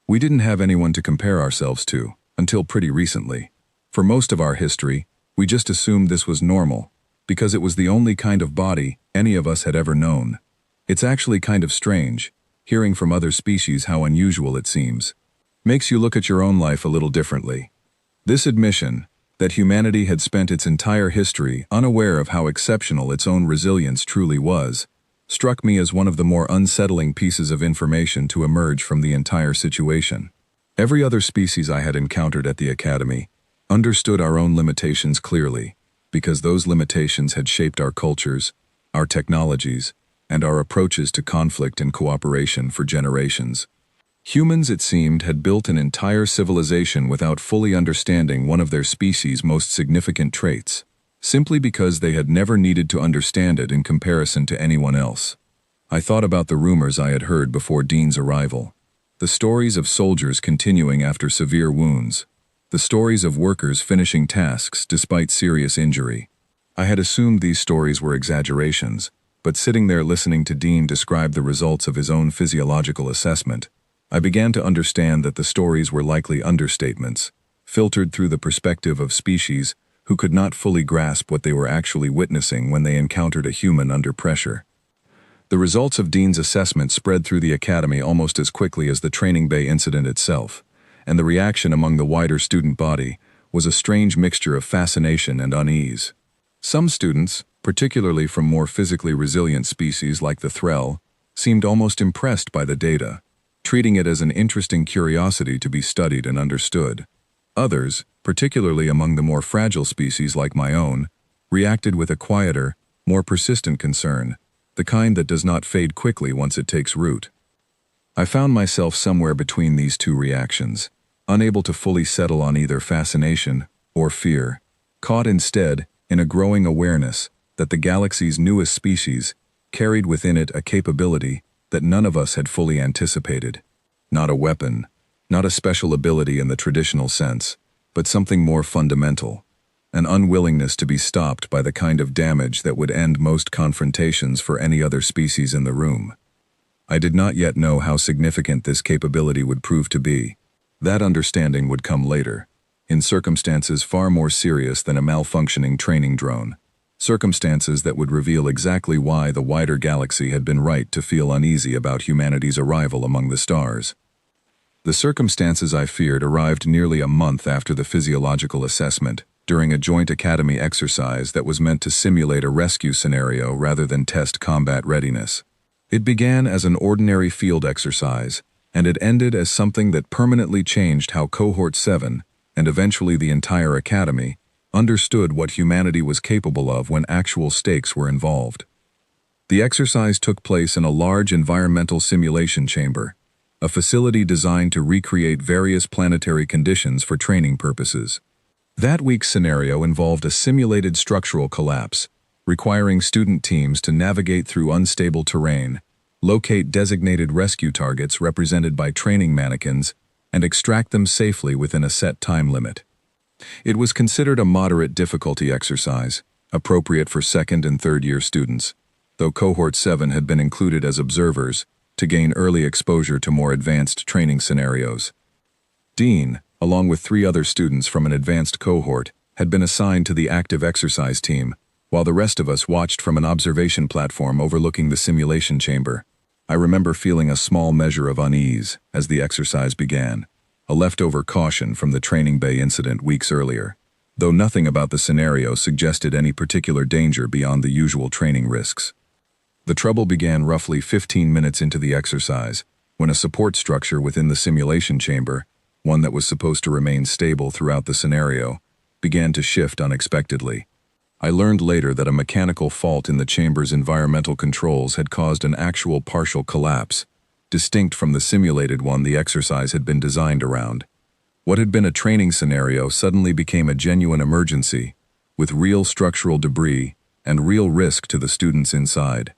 "We didn't have anyone to compare ourselves to, until pretty recently. For most of our history, we just assumed this was normal, because it was the only kind of body any of us had ever known. It's actually kind of strange, hearing from other species how unusual it seems. Makes you look at your own life a little differently." This admission, that humanity had spent its entire history unaware of how exceptional its own resilience truly was, struck me as one of the more unsettling pieces of information to emerge from the entire situation. Every other species I had encountered at the Academy understood our own limitations clearly, because those limitations had shaped our cultures, our technologies, and our approaches to conflict and cooperation for generations. Humans, it seemed, had built an entire civilization without fully understanding one of their species' most significant traits, simply because they had never needed to understand it in comparison to anyone else. I thought about the rumors I had heard before Dean's arrival, the stories of soldiers continuing after severe wounds, the stories of workers finishing tasks despite serious injury. I had assumed these stories were exaggerations, but sitting there listening to Dean describe the results of his own physiological assessment, I began to understand that the stories were likely understatements, filtered through the perspective of species who could not fully grasp what they were actually witnessing when they encountered a human under pressure. The results of Dean's assessment spread through the Academy almost as quickly as the training bay incident itself, and the reaction among the wider student body was a strange mixture of fascination and unease. Some students, particularly from more physically resilient species like the Threll, seemed almost impressed by the data, treating it as an interesting curiosity to be studied and understood. Others, particularly among the more fragile species like my own, reacted with a quieter, more persistent concern, the kind that does not fade quickly once it takes root. I found myself somewhere between these two reactions, unable to fully settle on either fascination or fear, caught instead in a growing awareness that the galaxy's newest species carried within it a capability that none of us had fully anticipated. Not a weapon, not a special ability in the traditional sense, but something more fundamental. An unwillingness to be stopped by the kind of damage that would end most confrontations for any other species in the room. I did not yet know how significant this capability would prove to be. That understanding would come later, in circumstances far more serious than a malfunctioning training drone. Circumstances that would reveal exactly why the wider galaxy had been right to feel uneasy about humanity's arrival among the stars. The circumstances I feared arrived nearly a month after the physiological assessment, during a joint academy exercise that was meant to simulate a rescue scenario rather than test combat readiness. It began as an ordinary field exercise, and it ended as something that permanently changed how Cohort 7, and eventually the entire academy, understood what humanity was capable of when actual stakes were involved. The exercise took place in a large environmental simulation chamber, a facility designed to recreate various planetary conditions for training purposes. That week's scenario involved a simulated structural collapse, requiring student teams to navigate through unstable terrain, locate designated rescue targets represented by training mannequins, and extract them safely within a set time limit. It was considered a moderate difficulty exercise, appropriate for second and third year students, though Cohort 7 had been included as observers to gain early exposure to more advanced training scenarios. Dean, along with 3 other students from an advanced cohort, had been assigned to the active exercise team, while the rest of us watched from an observation platform overlooking the simulation chamber. I remember feeling a small measure of unease as the exercise began, a leftover caution from the training bay incident weeks earlier, though nothing about the scenario suggested any particular danger beyond the usual training risks. The trouble began roughly 15 minutes into the exercise, when a support structure within the simulation chamber, one that was supposed to remain stable throughout the scenario, began to shift unexpectedly. I learned later that a mechanical fault in the chamber's environmental controls had caused an actual partial collapse, distinct from the simulated one the exercise had been designed around. What had been a training scenario suddenly became a genuine emergency, with real structural debris and real risk to the students inside.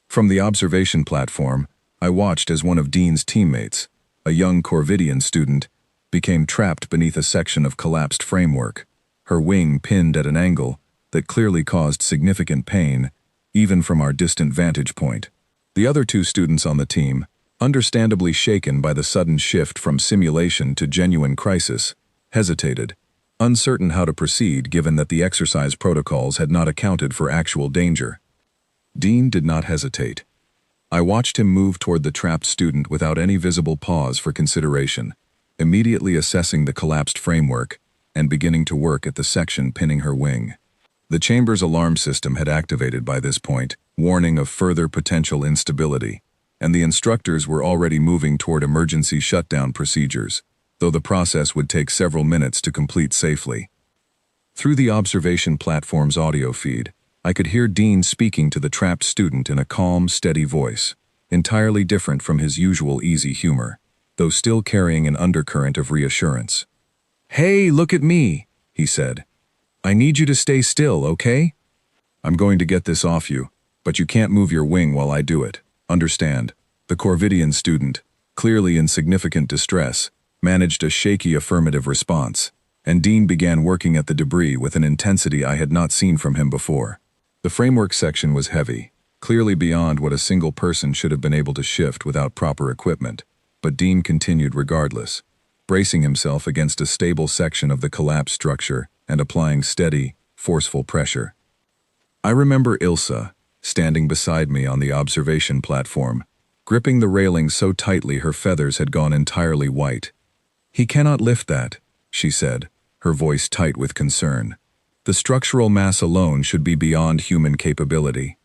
From the observation platform, I watched as one of Dean's teammates, a young Corvidian student, became trapped beneath a section of collapsed framework, her wing pinned at an angle that clearly caused significant pain, even from our distant vantage point. The other 2 students on the team, understandably shaken by the sudden shift from simulation to genuine crisis, hesitated, uncertain how to proceed given that the exercise protocols had not accounted for actual danger. Dean did not hesitate. I watched him move toward the trapped student without any visible pause for consideration, immediately assessing the collapsed framework and beginning to work at the section pinning her wing. The chamber's alarm system had activated by this point, warning of further potential instability, and the instructors were already moving toward emergency shutdown procedures, though the process would take several minutes to complete safely. Through the observation platform's audio feed, I could hear Dean speaking to the trapped student in a calm, steady voice, entirely different from his usual easy humor, though still carrying an undercurrent of reassurance. "Hey, look at me," he said. "I need you to stay still, okay? I'm going to get this off you, but you can't move your wing while I do it. Understand?" The Corvidian student, clearly in significant distress, managed a shaky affirmative response, and Dean began working at the debris with an intensity I had not seen from him before. The framework section was heavy, clearly beyond what a single person should have been able to shift without proper equipment, but Dean continued regardless, bracing himself against a stable section of the collapsed structure and applying steady, forceful pressure. I remember Ilsa, standing beside me on the observation platform, gripping the railing so tightly her feathers had gone entirely white. "He cannot lift that," she said, her voice tight with concern. "The structural mass alone should be beyond human capability."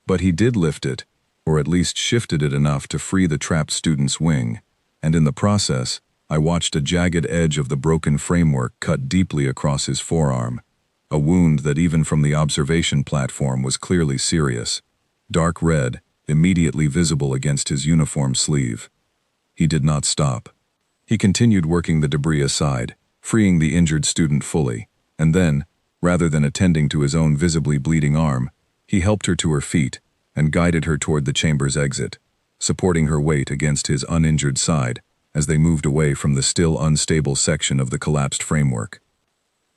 But he did lift it, or at least shifted it enough to free the trapped student's wing, and in the process, I watched a jagged edge of the broken framework cut deeply across his forearm, a wound that even from the observation platform was clearly serious, dark red, immediately visible against his uniform sleeve. He did not stop. He continued working the debris aside, freeing the injured student fully, and then, rather than attending to his own visibly bleeding arm, he helped her to her feet and guided her toward the chamber's exit, supporting her weight against his uninjured side as they moved away from the still unstable section of the collapsed framework.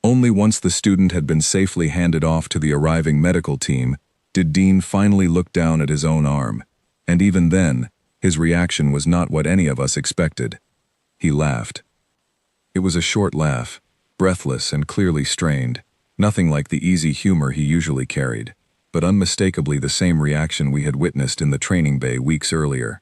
Only once the student had been safely handed off to the arriving medical team did Dean finally look down at his own arm, and even then, his reaction was not what any of us expected. He laughed. It was a short laugh, breathless and clearly strained, nothing like the easy humor he usually carried, but unmistakably the same reaction we had witnessed in the training bay weeks earlier.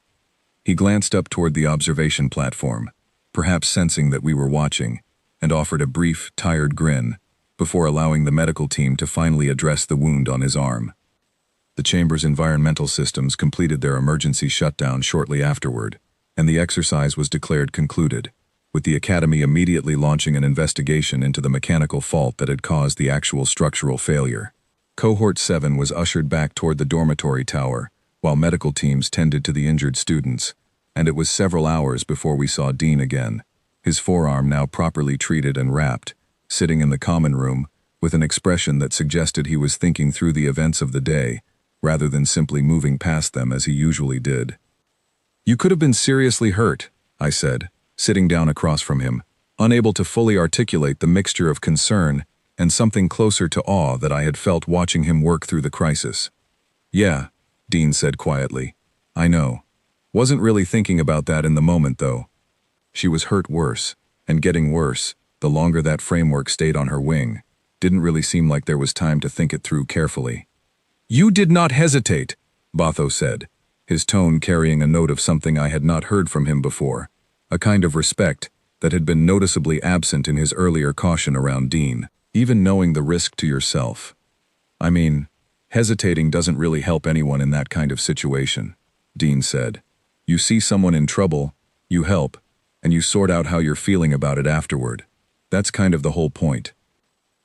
He glanced up toward the observation platform, perhaps sensing that we were watching, and offered a brief, tired grin, before allowing the medical team to finally address the wound on his arm. The chamber's environmental systems completed their emergency shutdown shortly afterward, and the exercise was declared concluded, with the Academy immediately launching an investigation into the mechanical fault that had caused the actual structural failure. Cohort 7 was ushered back toward the dormitory tower, while medical teams tended to the injured students, and it was several hours before we saw Dean again, his forearm now properly treated and wrapped, sitting in the common room, with an expression that suggested he was thinking through the events of the day, rather than simply moving past them as he usually did. "You could have been seriously hurt," I said, sitting down across from him, unable to fully articulate the mixture of concern and something closer to awe that I had felt watching him work through the crisis. "Yeah," Dean said quietly. "I know. Wasn't really thinking about that in the moment, though. She was hurt worse, and getting worse, the longer that framework stayed on her wing. Didn't really seem like there was time to think it through carefully." "You did not hesitate," Botho said, his tone carrying a note of something I had not heard from him before, a kind of respect that had been noticeably absent in his earlier caution around Dean, even knowing the risk to yourself. "I mean, hesitating doesn't really help anyone in that kind of situation," Dean said. "You see someone in trouble, you help, and you sort out how you're feeling about it afterward. That's kind of the whole point."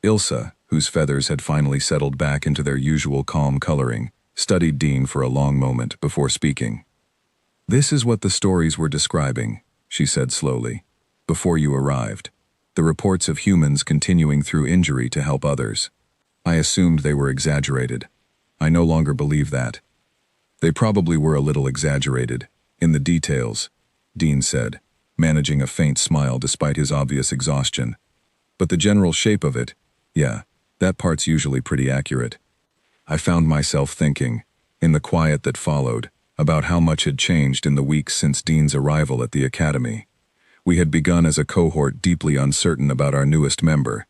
Ilsa, whose feathers had finally settled back into their usual calm coloring, studied Dean for a long moment before speaking. "This is what the stories were describing," she said slowly, "before you arrived. The reports of humans continuing through injury to help others. I assumed they were exaggerated. I no longer believe that. They probably were a little exaggerated, in the details," Dean said, managing a faint smile despite his obvious exhaustion. "But the general shape of it, yeah, that part's usually pretty accurate." I found myself thinking, in the quiet that followed, about how much had changed in the weeks since Dean's arrival at the Academy. We had begun as a cohort deeply uncertain about our newest member,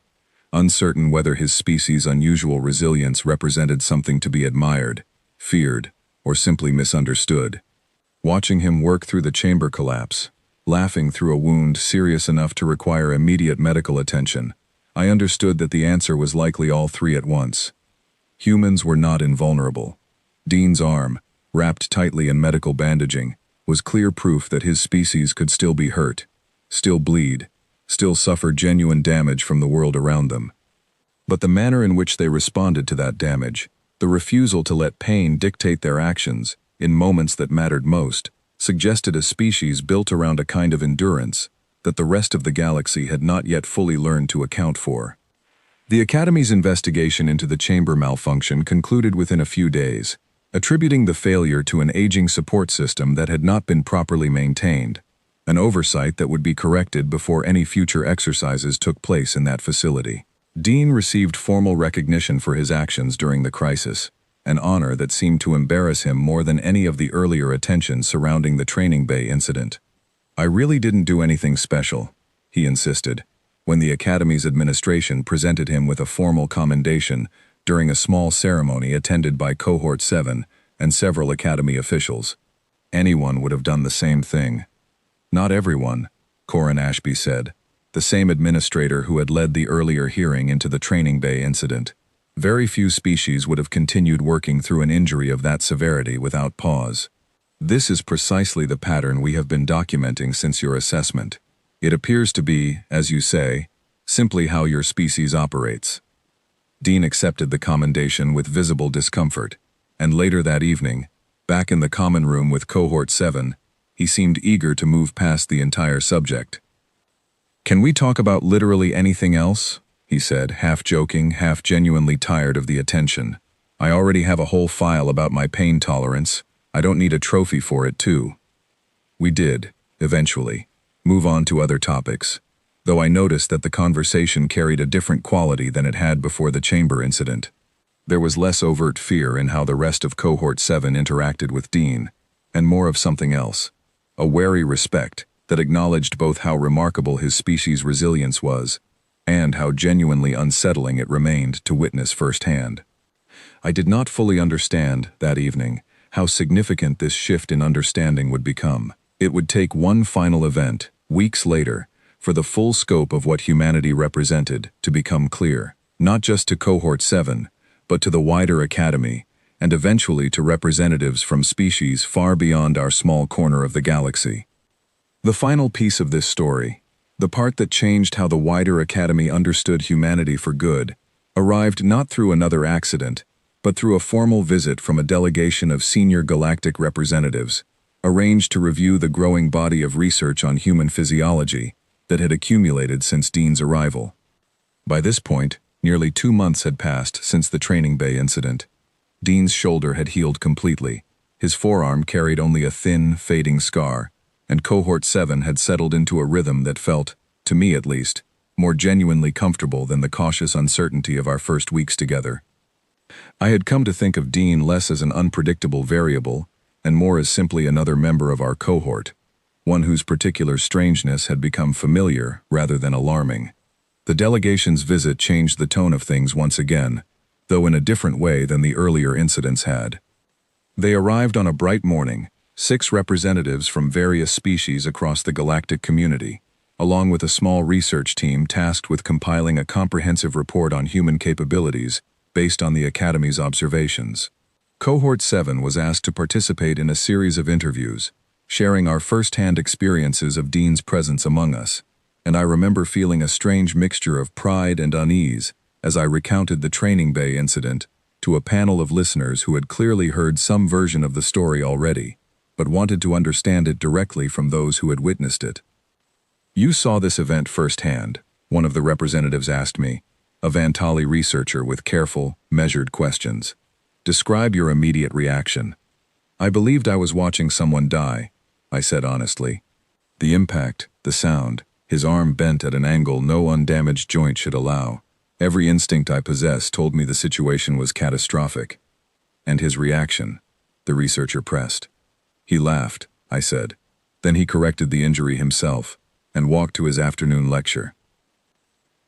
uncertain whether his species' unusual resilience represented something to be admired, feared, or simply misunderstood. Watching him work through the chamber collapse, laughing through a wound serious enough to require immediate medical attention, I understood that the answer was likely all three at once. Humans were not invulnerable. Dean's arm, wrapped tightly in medical bandaging, was clear proof that his species could still be hurt, still bleed, still suffer genuine damage from the world around them. But the manner in which they responded to that damage, the refusal to let pain dictate their actions in moments that mattered most, suggested a species built around a kind of endurance that the rest of the galaxy had not yet fully learned to account for. The Academy's investigation into the chamber malfunction concluded within a few days, attributing the failure to an aging support system that had not been properly maintained, an oversight that would be corrected before any future exercises took place in that facility. Dean received formal recognition for his actions during the crisis, an honor that seemed to embarrass him more than any of the earlier attention surrounding the training bay incident. "I really didn't do anything special," he insisted, when the Academy's administration presented him with a formal commendation during a small ceremony attended by Cohort 7 and several Academy officials. "Anyone would have done the same thing." "Not everyone," Corin Ashby said, the same administrator who had led the earlier hearing into the training bay incident. "Very few species would have continued working through an injury of that severity without pause. This is precisely the pattern we have been documenting since your assessment. It appears to be, as you say, simply how your species operates." Dean accepted the commendation with visible discomfort, and later that evening, back in the common room with Cohort 7, he seemed eager to move past the entire subject. "Can we talk about literally anything else?" he said, half joking, half genuinely tired of the attention. I already have a whole file about my pain tolerance. I don't need a trophy for it, too. We did, eventually, move on to other topics, though I noticed that the conversation carried a different quality than it had before the chamber incident. There was less overt fear in how the rest of Cohort 7 interacted with Dean, and more of something else, a wary respect that acknowledged both how remarkable his species' resilience was and how genuinely unsettling it remained to witness firsthand. I did not fully understand, that evening, how significant this shift in understanding would become. It would take one final event, weeks later, for the full scope of what humanity represented to become clear, not just to Cohort 7, but to the wider Academy, and eventually to representatives from species far beyond our small corner of the galaxy. The final piece of this story, the part that changed how the wider Academy understood humanity for good, arrived not through another accident, but through a formal visit from a delegation of senior galactic representatives, arranged to review the growing body of research on human physiology that had accumulated since Dean's arrival. By this point, nearly 2 months had passed since the training bay incident. Dean's shoulder had healed completely, his forearm carried only a thin, fading scar, and Cohort 7 had settled into a rhythm that felt, to me at least, more genuinely comfortable than the cautious uncertainty of our first weeks together. I had come to think of Dean less as an unpredictable variable and more as simply another member of our cohort, one whose particular strangeness had become familiar rather than alarming. The delegation's visit changed the tone of things once again, though in a different way than the earlier incidents had. They arrived on a bright morning, 6 representatives from various species across the galactic community, along with a small research team tasked with compiling a comprehensive report on human capabilities based on the Academy's observations. Cohort 7 was asked to participate in a series of interviews, sharing our first-hand experiences of Dean's presence among us, and I remember feeling a strange mixture of pride and unease as I recounted the training bay incident to a panel of listeners who had clearly heard some version of the story already, but wanted to understand it directly from those who had witnessed it. "You saw this event firsthand," one of the representatives asked me, a Vantali researcher with careful, measured questions. "Describe your immediate reaction." "I believed I was watching someone die," I said honestly. The impact, the sound, his arm bent at an angle no undamaged joint should allow. Every instinct I possessed told me the situation was catastrophic. "And his reaction?" the researcher pressed. "He laughed," I said. Then he corrected the injury himself and walked to his afternoon lecture.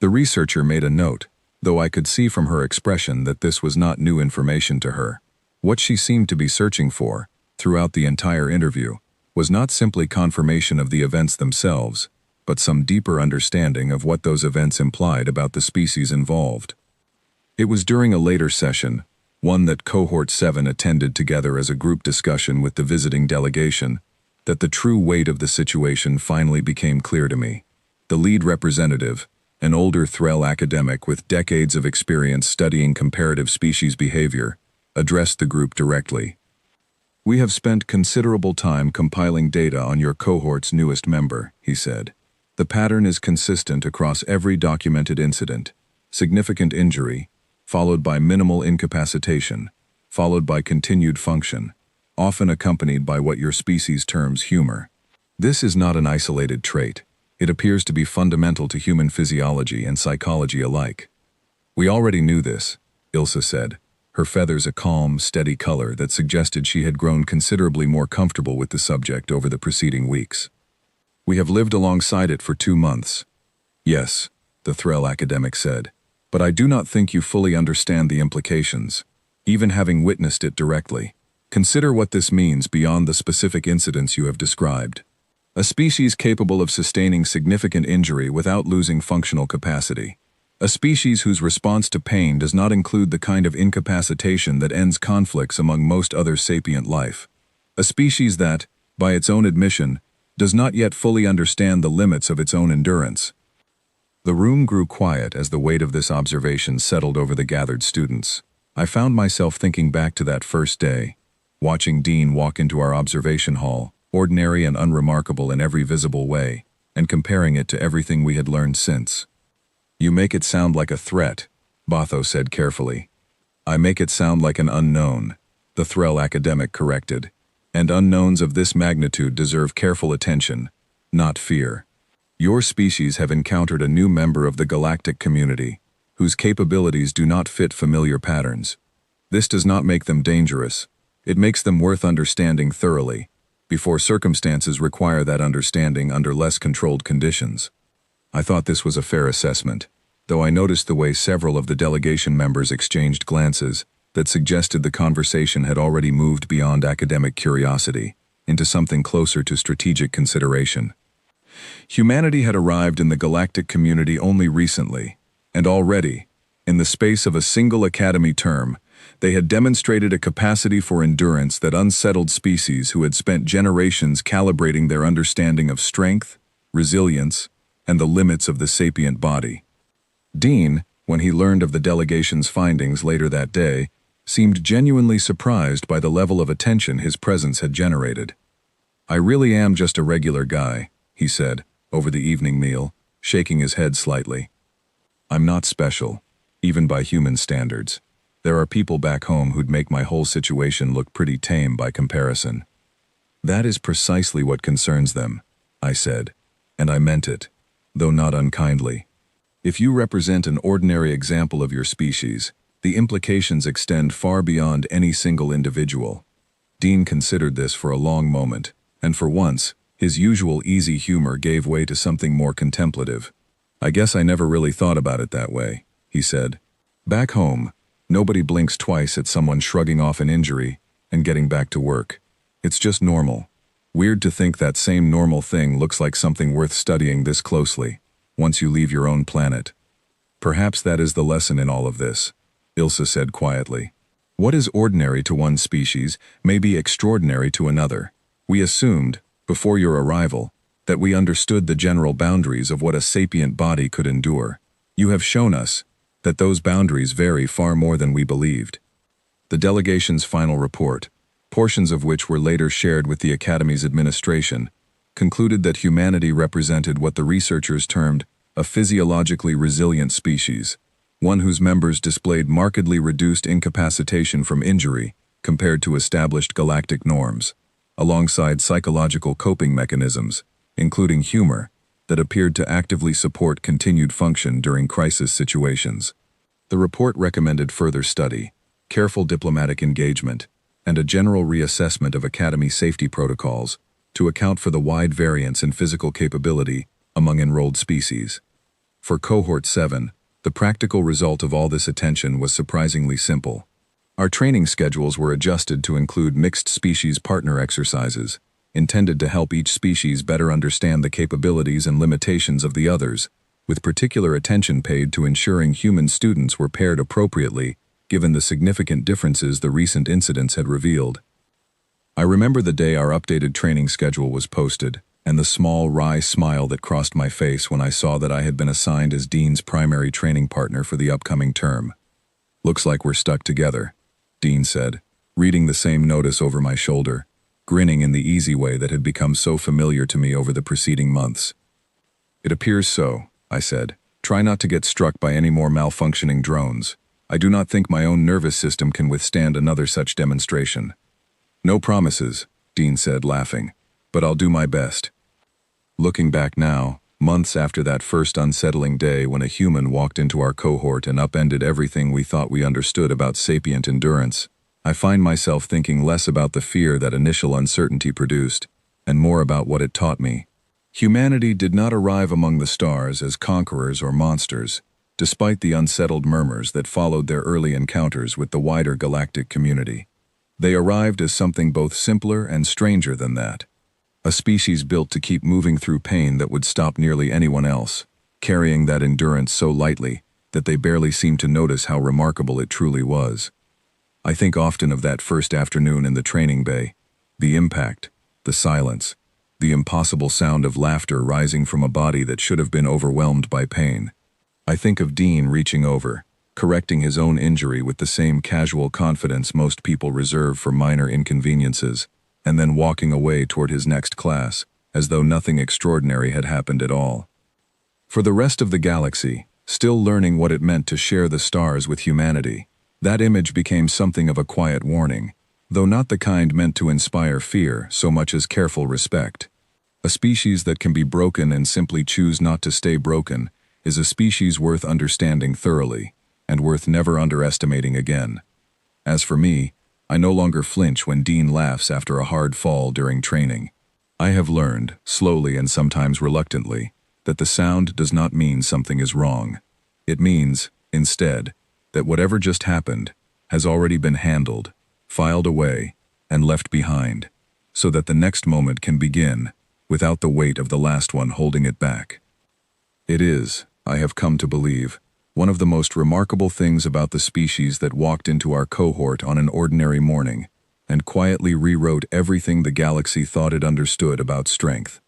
The researcher made a note, though I could see from her expression that this was not new information to her. What she seemed to be searching for, throughout the entire interview, was not simply confirmation of the events themselves, but some deeper understanding of what those events implied about the species involved. It was during a later session, one that Cohort 7 attended together as a group discussion with the visiting delegation, that the true weight of the situation finally became clear to me. The lead representative, an older Threll academic with decades of experience studying comparative species behavior, addressed the group directly. "We have spent considerable time compiling data on your cohort's newest member," he said. "The pattern is consistent across every documented incident: significant injury, followed by minimal incapacitation, followed by continued function, often accompanied by what your species terms humor. This is not an isolated trait. It appears to be fundamental to human physiology and psychology alike." "We already knew this," Ilsa said, her feathers a calm, steady color that suggested she had grown considerably more comfortable with the subject over the preceding weeks. "We have lived alongside it for 2 months." "Yes," the Threll academic said, "but I do not think you fully understand the implications, even having witnessed it directly. Consider what this means beyond the specific incidents you have described. A species capable of sustaining significant injury without losing functional capacity. A species whose response to pain does not include the kind of incapacitation that ends conflicts among most other sapient life. A species that, by its own admission, does not yet fully understand the limits of its own endurance." The room grew quiet as the weight of this observation settled over the gathered students. I found myself thinking back to that first day, watching Dean walk into our observation hall, ordinary and unremarkable in every visible way, and comparing it to everything we had learned since. "You make it sound like a threat," Botho said carefully. I make it sound like an unknown, the Threll academic corrected. And unknowns of this magnitude deserve careful attention, not fear. Your species have encountered a new member of the galactic community, whose capabilities do not fit familiar patterns. This does not make them dangerous. It makes them worth understanding thoroughly, before circumstances require that understanding under less controlled conditions. I thought this was a fair assessment, though I noticed the way several of the delegation members exchanged glances that suggested the conversation had already moved beyond academic curiosity into something closer to strategic consideration. Humanity had arrived in the galactic community only recently, and already, in the space of a single academy term, they had demonstrated a capacity for endurance that unsettled species who had spent generations calibrating their understanding of strength, resilience, and the limits of the sapient body. Dean, when he learned of the delegation's findings later that day, seemed genuinely surprised by the level of attention his presence had generated. "I really am just a regular guy," he said, over the evening meal, shaking his head slightly. "I'm not special, even by human standards. There are people back home who'd make my whole situation look pretty tame by comparison." "That is precisely what concerns them," I said, and I meant it, though not unkindly. "If you represent an ordinary example of your species, the implications extend far beyond any single individual." Dean considered this for a long moment, and for once, his usual easy humor gave way to something more contemplative. "I guess I never really thought about it that way," he said. "Back home, nobody blinks twice at someone shrugging off an injury and getting back to work. It's just normal. Weird to think that same normal thing looks like something worth studying this closely, once you leave your own planet." "Perhaps that is the lesson in all of this," Ilsa said quietly. "What is ordinary to one species may be extraordinary to another. We assumed, before your arrival, that we understood the general boundaries of what a sapient body could endure. You have shown us that those boundaries vary far more than we believed." The delegation's final report, portions of which were later shared with the Academy's administration, concluded that humanity represented what the researchers termed a physiologically resilient species, one whose members displayed markedly reduced incapacitation from injury compared to established galactic norms, alongside psychological coping mechanisms, including humor, that appeared to actively support continued function during crisis situations. The report recommended further study, careful diplomatic engagement, and a general reassessment of Academy safety protocols to account for the wide variance in physical capability among enrolled species. For Cohort 7, the practical result of all this attention was surprisingly simple. Our training schedules were adjusted to include mixed species partner exercises, intended to help each species better understand the capabilities and limitations of the others, with particular attention paid to ensuring human students were paired appropriately, given the significant differences the recent incidents had revealed. I remember the day our updated training schedule was posted, and the small, wry smile that crossed my face when I saw that I had been assigned as Dean's primary training partner for the upcoming term. "Looks like we're stuck together," Dean said, reading the same notice over my shoulder, grinning in the easy way that had become so familiar to me over the preceding months. "It appears so," I said. "Try not to get struck by any more malfunctioning drones. I do not think my own nervous system can withstand another such demonstration." "No promises," Dean said, laughing, "but I'll do my best." Looking back now, months after that first unsettling day when a human walked into our cohort and upended everything we thought we understood about sapient endurance, I find myself thinking less about the fear that initial uncertainty produced, and more about what it taught me. Humanity did not arrive among the stars as conquerors or monsters, despite the unsettled murmurs that followed their early encounters with the wider galactic community. They arrived as something both simpler and stranger than that. A species built to keep moving through pain that would stop nearly anyone else, carrying that endurance so lightly that they barely seemed to notice how remarkable it truly was. I think often of that first afternoon in the training bay, the impact, the silence, the impossible sound of laughter rising from a body that should have been overwhelmed by pain. I think of Dean reaching over, correcting his own injury with the same casual confidence most people reserve for minor inconveniences, and then walking away toward his next class, as though nothing extraordinary had happened at all. For the rest of the galaxy, still learning what it meant to share the stars with humanity, That image became something of a quiet warning, though not the kind meant to inspire fear so much as careful respect. A species that can be broken and simply choose not to stay broken is a species worth understanding thoroughly, and worth never underestimating again. As for me, I no longer flinch when Dean laughs after a hard fall during training. I have learned, slowly and sometimes reluctantly, that the sound does not mean something is wrong. It means, instead, that whatever just happened has already been handled, filed away, and left behind, so that the next moment can begin without the weight of the last one holding it back. It is, I have come to believe, one of the most remarkable things about the species that walked into our cohort on an ordinary morning and quietly rewrote everything the galaxy thought it understood about strength.